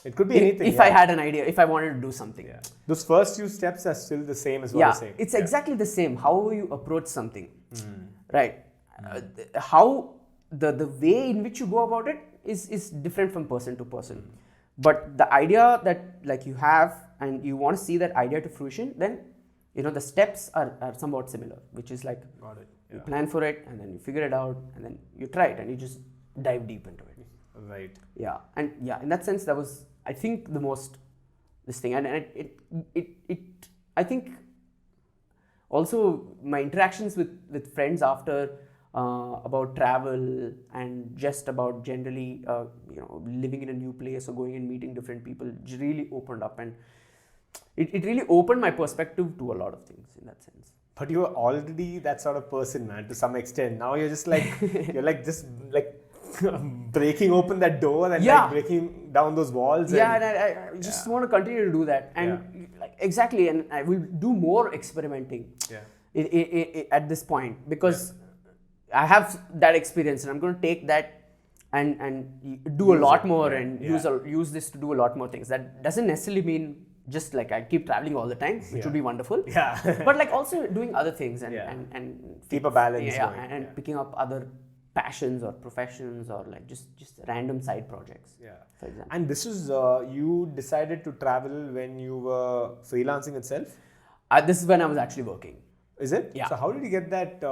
It could be anything. If I had an idea, if I wanted to do something. Yeah. Those first few steps are still the same as what Yeah, you're saying. it's exactly the same. How you approach something, right? How the way in which you go about it is different from person to person. But the idea that like you have and you want to see that idea to fruition, then the steps are somewhat similar, which is like Got it. you plan for it and then you figure it out and then you try it and you just dive deep into it. Right. Yeah, and in that sense, that was, I think, the most this thing, and it I think also my interactions with friends after about travel and just about generally living in a new place or going and meeting different people really opened up, and it really opened my perspective to a lot of things in that sense. But you were already that sort of person, man, to some extent. Now you're just like you're like just like breaking open that door and like breaking down those walls. Yeah, and I just want to continue to do that. And like, exactly, and I will do more experimenting at this point because I have that experience and I'm going to take that and do a lot more and use this to do a lot more things. That doesn't necessarily mean just like I keep traveling all the time, which would be wonderful. Yeah. But like also doing other things and keep a balance going. And picking up other passions or professions or like just random side projects. Yeah. For example. And this is you decided to travel when you were freelancing itself? This is when I was actually working. Is it? Yeah. So how did you get that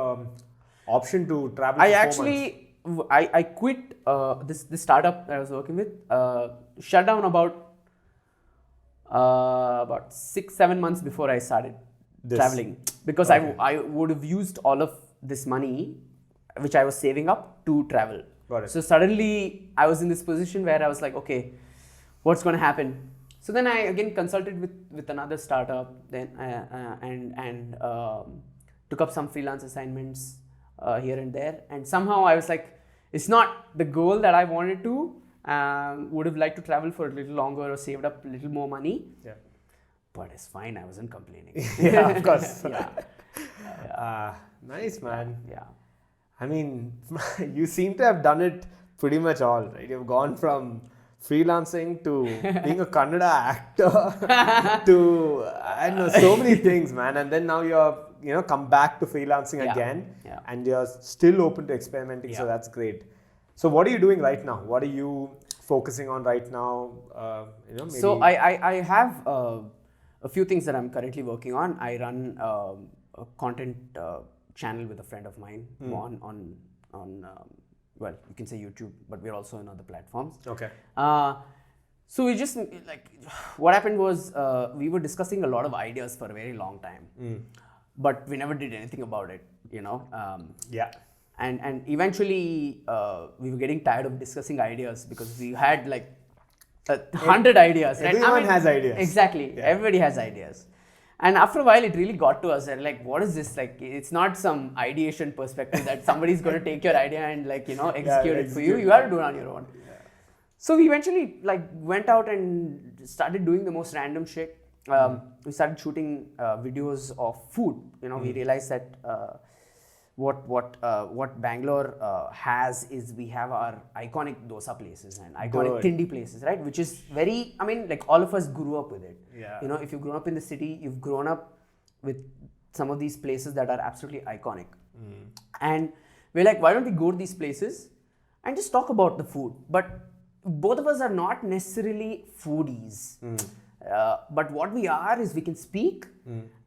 option to travel? I for 4 actually I quit this startup that I was working with. Shut down about 6-7 months before I started traveling because I would have used all of this money which I was saving up to travel. Got it. So suddenly I was in this position where I was like, okay, what's going to happen? So then I again consulted with another startup, then and took up some freelance assignments here and there, and somehow I was like, it's not the goal that I wanted to. Would have liked to travel for a little longer or saved up a little more money. Yeah. But it's fine. I wasn't complaining. Yeah, of course. Nice, man. Yeah. I mean, you seem to have done it pretty much all, right? You've gone from freelancing to being a Kannada actor to, I don't know, so many things, man. And then now you're, come back to freelancing again and you're still open to experimenting. So that's great. So what are you doing right now? What are you focusing on right now? Maybe. So I have a few things that I'm currently working on. I run a content channel with a friend of mine on well, you can say YouTube, but we're also on other platforms. Okay. So we just like what happened was we were discussing a lot of ideas for a very long time, but we never did anything about it. Yeah. And eventually we were getting tired of discussing ideas because we had like 100 ideas. Everyone has ideas. Exactly. Yeah. Everybody has ideas. And after a while, it really got to us. And like, what is this? Like, it's not some ideation perspective that somebody's going to take your idea and like, execute it for you. You have to do it on your own. Yeah. So we eventually like went out and started doing the most random shit. We started shooting videos of food. We realized that what Bangalore has is we have our iconic dosa places and iconic tindi places, right? Which is very, like all of us grew up with it. Yeah. If you've grown up in the city, you've grown up with some of these places that are absolutely iconic. And we're like, why don't we go to these places and just talk about the food? But both of us are not necessarily foodies. But what we are is we can speak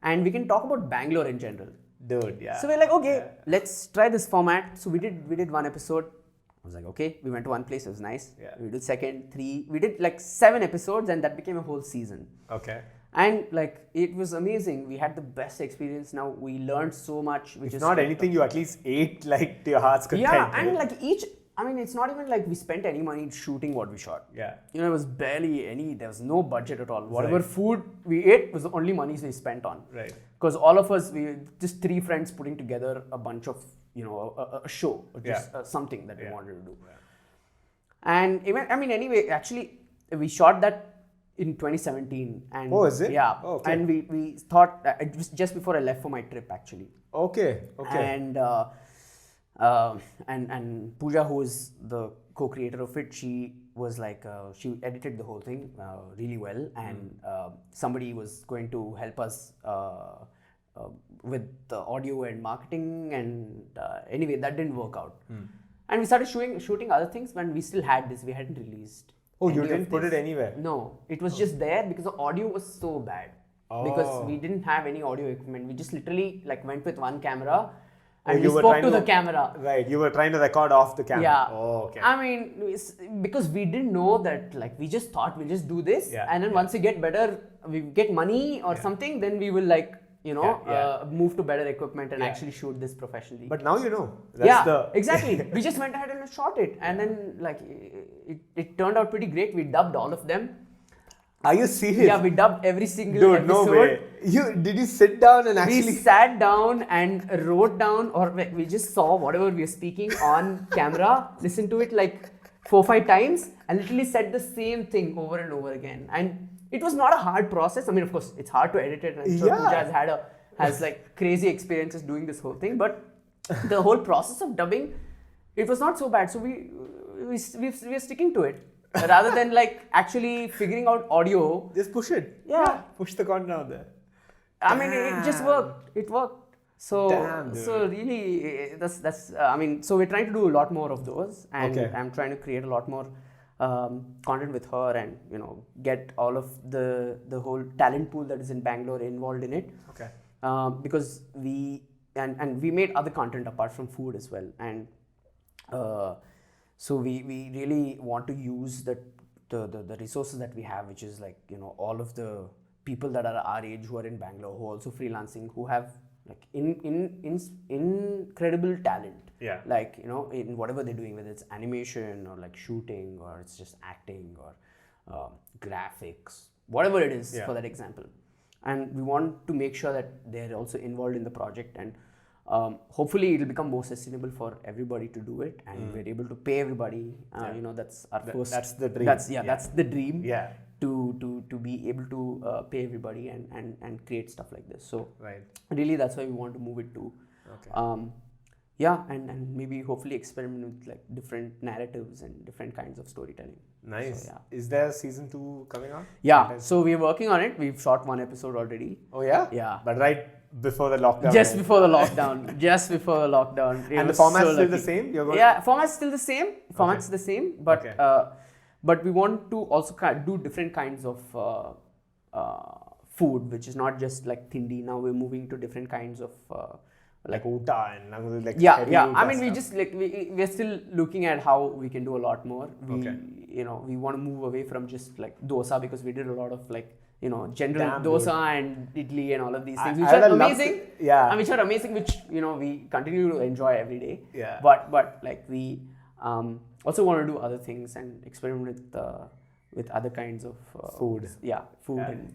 and we can talk about Bangalore in general. Dude, yeah. So we're like, okay, let's try this format. So we did one episode. I was like, okay, we went to one place, it was nice. Yeah. We did second, 3, we did like 7 episodes and that became a whole season. Okay. And like, it was amazing. We had the best experience. Now we learned so much. Which is not anything you at least ate like to your heart's content. Yeah, and like it's not even like we spent any money shooting what we shot. Yeah. It was barely there was no budget at all. Whatever food we ate was the only money we spent on. Right. Because all of us, we just 3 friends putting together a bunch of, a show, or just something that we wanted to do. Yeah. And even, anyway, actually, we shot that in 2017. And oh, is it? Yeah. Oh, okay. And we thought, it was just before I left for my trip, actually. Okay. And Pooja, who is the co-creator of it, she was like, she edited the whole thing really well, and somebody was going to help us with the audio and marketing, and anyway, that didn't work out. And we started shooting other things when we still had this. We hadn't released. Oh, you any didn't of put this. it anywhere? No, it was just there because the audio was so bad. Because we didn't have any audio equipment. We just literally like went with one camera and we spoke to the camera. Right, you were trying to record off the camera. Yeah. Oh, okay. I mean, because we didn't know that, like, we just thought we'll just do this, and then once we get better, we get money or something, then we will, like, you know, move to better equipment and actually shoot this professionally. But now you know. That's exactly. We just went ahead and shot it, and then like it turned out pretty great. We dubbed all of them. Are you serious? Yeah, we dubbed every single episode. No way. Did you sit down and actually? We sat down and wrote down, or we just saw whatever we were speaking on camera, listened to it like 4-5 times, and literally said the same thing over and over again. And it was not a hard process. I mean, of course, it's hard to edit it. And I'm sure Pooja has like crazy experiences doing this whole thing, but the whole process of dubbing, it was not so bad. So we're sticking to it. Rather than like actually figuring out audio, just push it. Yeah. Push the content out there. I mean, it just worked. It worked. So, Damn, dude. so really, that's. I mean, so we're trying to do a lot more of those, and I'm trying to create a lot more content with her, and get all of the whole talent pool that is in Bangalore involved in it. Okay. Because we made other content apart from food as well, and. So we really want to use the resources that we have, which is like all of the people that are our age who are in Bangalore, who are also freelancing, who have like incredible talent. Yeah. Like in whatever they're doing, whether it's animation or like shooting or it's just acting or graphics, whatever it is for that example. And we want to make sure that they're also involved in the project, and hopefully it will become more sustainable for everybody to do it, and we're able to pay everybody. That's our first. That's the dream. That's the dream. Yeah. To be able to pay everybody and create stuff like this. So right. Really, that's why we want to move it to. Okay. And maybe hopefully experiment with like different narratives and different kinds of storytelling. Nice. So, Is there season 2 coming out? Yeah. So we're working on it. We've shot one episode already. Oh yeah. Yeah. But right before the lockdown. Just before the lockdown. Just before the lockdown. And the format's still the same? Format's still the same. Format's the same. But but we want to also do different kinds of food, which is not just like Tindi. Now we're moving to different kinds of like Uta and like I mean, we just like we're still looking at how we can do a lot more. We want to move away from just like dosa, because we did a lot of like general dosa and idli and all of these things, which are amazing. Which are amazing, which we continue to enjoy every day. Yeah. But like we also want to do other things and experiment with other kinds of food. Food and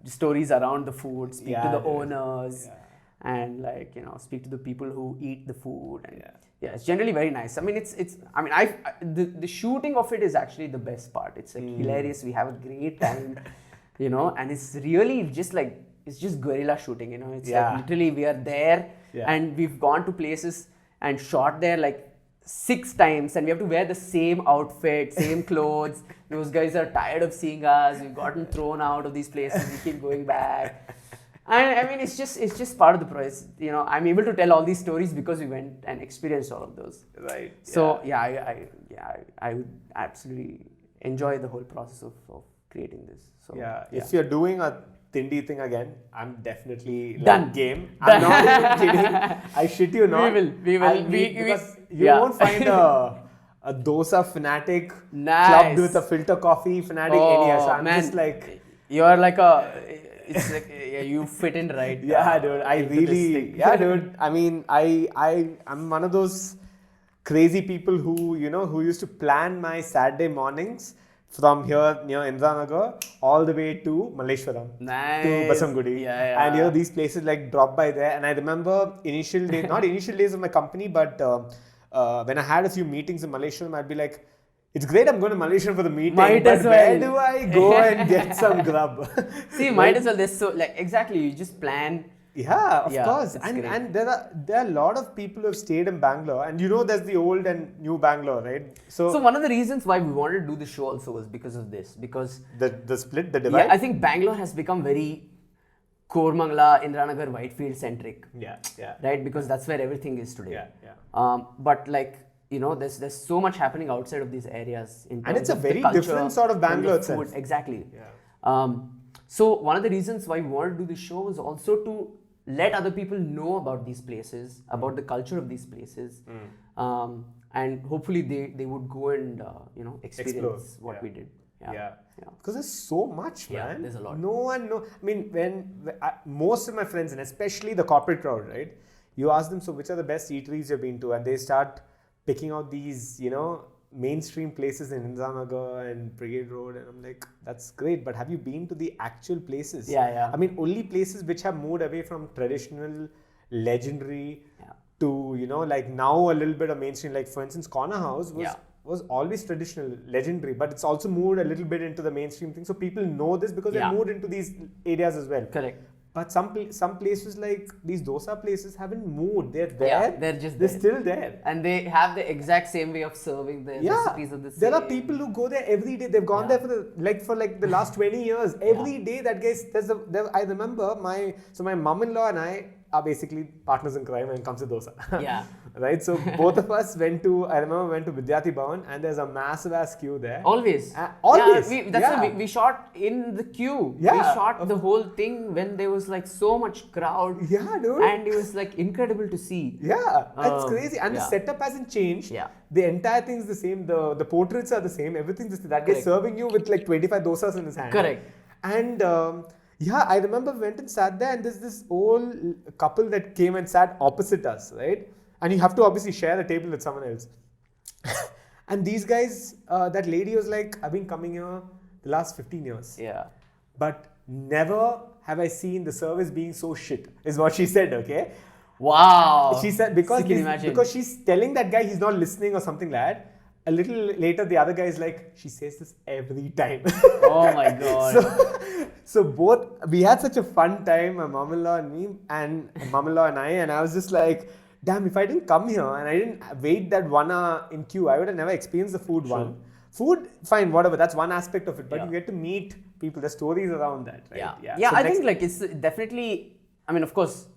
stories around the food. Speak to the owners. Yeah. And like speak to the people who eat the food, and it's generally very nice. I mean, the shooting of it is actually the best part. It's like hilarious. We have a great time, and it's really just like it's just guerrilla shooting. It's like literally we are there, and we've gone to places and shot there like 6 times, and we have to wear the same outfit, same clothes. Those guys are tired of seeing us. We've gotten thrown out of these places. We keep going back. I mean, it's just part of the process. I'm able to tell all these stories because we went and experienced all of those. Right. So I would absolutely enjoy the whole process of creating this. So if you're doing a Tindi thing again, I'm definitely done. Game. I'm not even kidding. I shit you not. We will. Because you won't find a dosa fanatic clubbed with a filter coffee fanatic anywhere. So I'm just like, you're like it's like you fit in right. Dude. Dude. I mean, I'm one of those crazy people who used to plan my Saturday mornings from here near Indranagar all the way to Malleshwaram, to Basangudi. And these places like drop by there. And I remember not initial days of my company, but when I had a few meetings in Malleshwaram, I'd be like, it's great I'm going to Malaysia for the meeting, but where do I go and get some grub? See, might as well. There's so like exactly. You just plan. Yeah, of Yeah, course. it's And great. and there are a lot of people who have stayed in Bangalore, and there's the old and new Bangalore, right? So one of the reasons why we wanted to do this show also was because of this. Because the split, the divide. yeah, I think Bangalore has become very Kormangla, Indranagar, Whitefield centric. Yeah, yeah. Right, because that's where everything is today. Yeah, yeah. But like, there's so much happening outside of these areas in terms And it's a of the very culture different sort of and the Bangalore food. itself. Exactly. Yeah. So one of the reasons why we wanted to do this show was also to let other people know about these places, about the culture of these places, and hopefully they would go and experience Explore. what Yeah. we did. Yeah. Because there's so much, Yeah, man. there's a lot. No one know. I mean, most of my friends, and especially the corporate crowd, right? You ask them, so which are the best eateries you've been to, and they start picking out these, mainstream places in Indranagar and Brigade Road, and I'm like, that's great, but have you been to the actual places? Yeah. I mean, only places which have moved away from traditional, legendary, to like now a little bit of mainstream. Like for instance, Corner House was always traditional, legendary, but it's also moved a little bit into the mainstream thing. So people know this because they moved into these areas as well. Correct. But some places like these dosa places haven't moved. They're there. Yeah, they're still there. And they have the exact same way of serving the recipes of the same. There are people who go there every day. They've gone there for the last 20 years. Every day that guy, I remember my mom-in-law and I are basically partners in crime when it comes to dosa. Yeah. Right? So both of us went to Vidyarthi Bhavan, and there's a massive ass queue there. Always. Always. Yeah, we shot in the queue. Yeah. We shot the whole thing when there was like so much crowd. Yeah, dude. And it was like incredible to see. Yeah, it's crazy. And the yeah. setup hasn't changed. Yeah. The entire thing's the same. The portraits are the same. Everything's the same. That guy's serving you with like 25 dosas in his hand. Correct. And I remember we went and sat there, and there's this old couple that came and sat opposite us, right? And you have to obviously share the table with someone else. And these guys, that lady was like, I've been coming here the last 15 years. Yeah. But never have I seen the service being so shit, is what she said, okay? Wow. She said, because she's telling that guy he's not listening or something like that. A little later, the other guy is like, she says this every time. Oh my God. So we had such a fun time, my mom-in-law and me, and mom-in-law and I, and I was just like, damn, if I didn't come here and I didn't wait that 1 hour in queue, I would have never experienced the food. Food, fine, whatever, that's one aspect of it, but you get to meet people, the stories around that, right? Yeah, so I think like it's definitely, I mean, of course,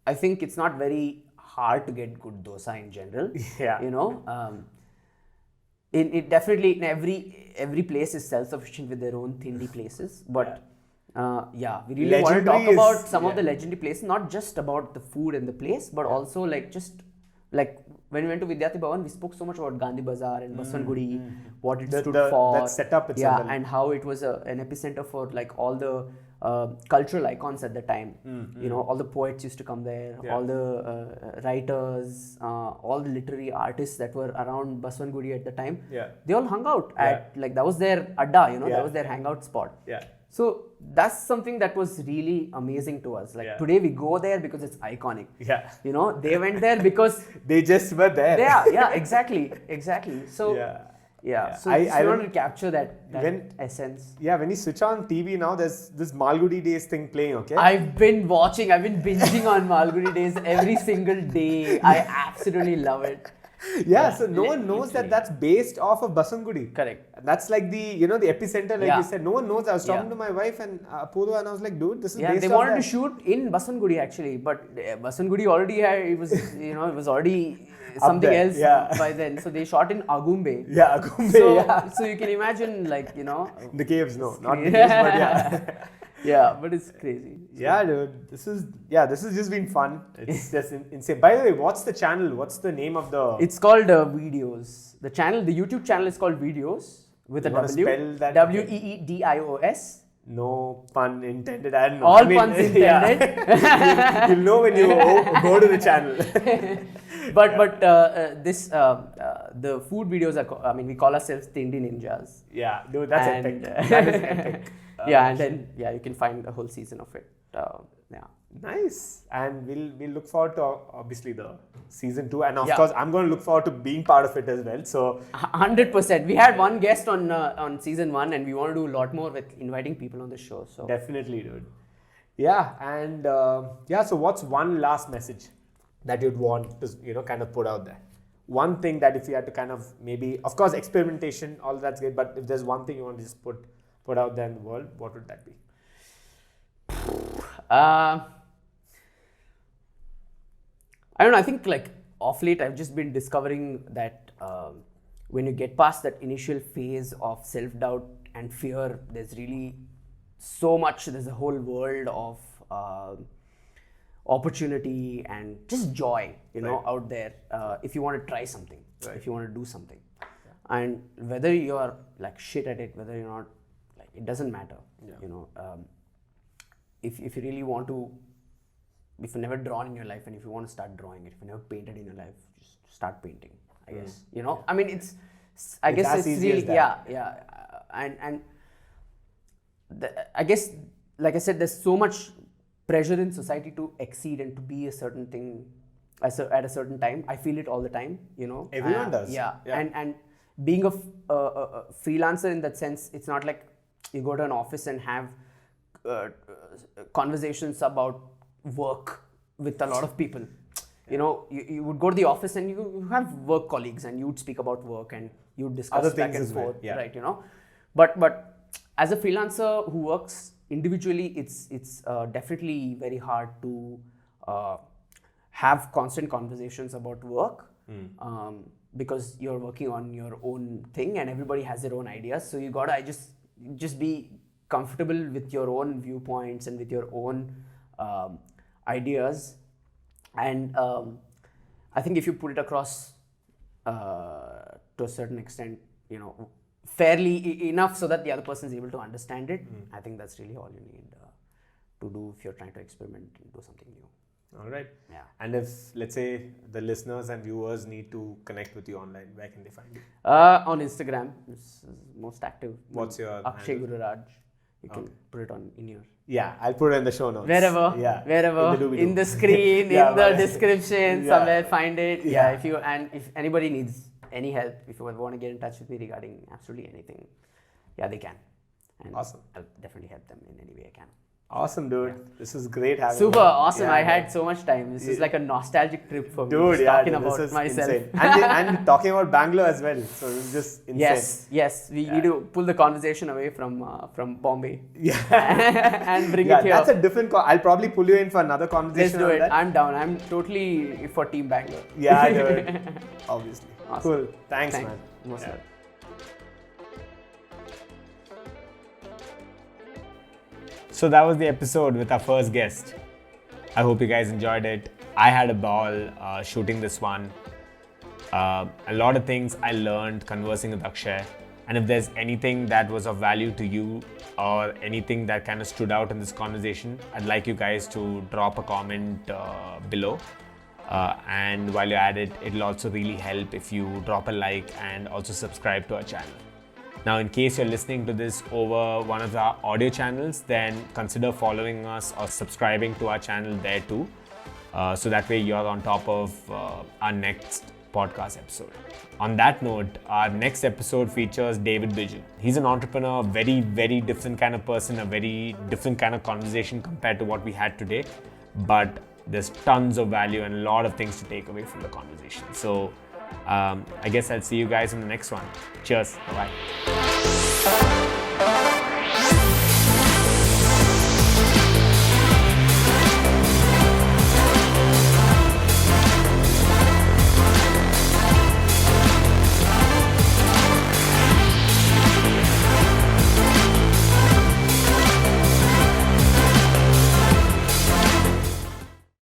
I think it's not very hard to get good dosa in general. Yeah. It definitely, every place is self-sufficient with their own thindy places, but we really want to talk about some of the legendary places, not just about the food and the place, but also like just like when we went to Vidyarthi Bhavan, we spoke so much about Gandhi Bazaar and Baswangudi, what it stood for. That setup itself. Yeah, and how it was an epicenter for like all the cultural icons at the time. All the poets used to come there, all the writers, all the literary artists that were around Baswangudi at the time. Yeah. They all hung out at like that was their adda, that was their hangout spot. Yeah. So that's something that was really amazing to us. Like today we go there because it's iconic. Yeah. They went there because they just were there. Yeah, exactly. So so I wanted to capture that essence. Yeah, when you switch on TV now, there's this Malgudi Days thing playing, okay? I've been binging on Malgudi Days every single day. I absolutely love it. Yeah, so no one knows that that's based off of Baswangudi. Correct. That's like the the epicenter, like you said. No one knows. I was talking to my wife and Apurva, and I was like, dude, this is based off they wanted to shoot in Baswangudi actually, but Baswangudi already had it was already something else by then. So they shot in Agumbe. Yeah, Agumbe. So you can imagine like the caves, no, not the caves, but yeah. Yeah, but it's crazy. Yeah, dude. This has just been fun. It's just insane. By the way, what's the channel? What's the name of the... It's called Videos. The YouTube channel is called Videos with a W. Spell that WEEDIOS. No pun intended. I don't know. All puns intended. You'll know when you go to the channel. But the food videos are, we call ourselves Tindi Ninjas. Yeah, dude, that's epic. That is epic. And then you can find a whole season of it. Nice. And we'll look forward to obviously the season 2, and of course I'm going to look forward to being part of it as well. So 100%. We had one guest on season 1, and we want to do a lot more with inviting people on the show. So definitely, dude. Yeah, and so what's one last message that you'd want to, kind of put out there? One thing that if you had to kind of maybe, of course, experimentation, all that's great, but if there's one thing you want to just put out there in the world, what would that be? I don't know. I think like off late, I've just been discovering that when you get past that initial phase of self-doubt and fear, there's really so much. There's a whole world of opportunity and just joy, out there. If you want to try something, if you want to do something, and whether you're like shit at it, whether you're not, like it doesn't matter. If you really want to, if you've never drawn in your life and if you want to start drawing it, if you've never painted in your life, just start painting, I guess. I mean, I guess it's really, and I guess, like I said, there's so much pressure in society to exceed and to be a certain thing at a certain time. I feel it all the time, Everyone does. Yeah. And being a freelancer in that sense, it's not like you go to an office and have conversations about work with a lot of people. You would go to the office and you have work colleagues and you would speak about work and you would discuss other back things and as well, forth, right? But as a freelancer who works individually, it's definitely very hard to have constant conversations about work because you're working on your own thing and everybody has their own ideas. So you gotta just be comfortable with your own viewpoints and with your own ideas. And I think if you put it across to a certain extent, fairly enough so that the other person is able to understand it, I think that's really all you need to do if you're trying to experiment and do something new. All right. Yeah. And if, let's say, the listeners and viewers need to connect with you online, where can they find you? On Instagram, it's most active. What's your Akshay handle? Gururaj. You can put it in your... Yeah, I'll put it in the show notes. Wherever, in the screen, in the description, somewhere, find it. If anybody needs any help, if you want to get in touch with me regarding absolutely anything, they can. And awesome. I'll definitely help them in any way I can. Awesome, dude. Yeah. This is great having Super you. awesome. I had so much time. This is like a nostalgic trip for me. Dude, talking about myself. Insane. and talking about Bangalore as well. So it's just insane. Yes. We need to pull the conversation away from Bombay. Yeah. and bring it here. That's a different I'll probably pull you in for another conversation. Let's do it. That. I'm down. I'm totally for Team Bangalore. Yeah, dude. Obviously. Awesome. Cool. Thanks, man. Most love. So that was the episode with our first guest. I hope you guys enjoyed it. I had a ball shooting this one. A lot of things I learned conversing with Akshay. And if there's anything that was of value to you or anything that kind of stood out in this conversation, I'd like you guys to drop a comment below. And while you're at it, it'll also really help if you drop a like and also subscribe to our channel. Now, in case you're listening to this over one of our audio channels, then consider following us or subscribing to our channel there too. So that way you're on top of our next podcast episode. On that note, our next episode features David Bijou. He's an entrepreneur, a very, very different kind of person, a very different kind of conversation compared to what we had today. But there's tons of value and a lot of things to take away from the conversation. So I guess I'll see you guys in the next one. Cheers. Bye-bye.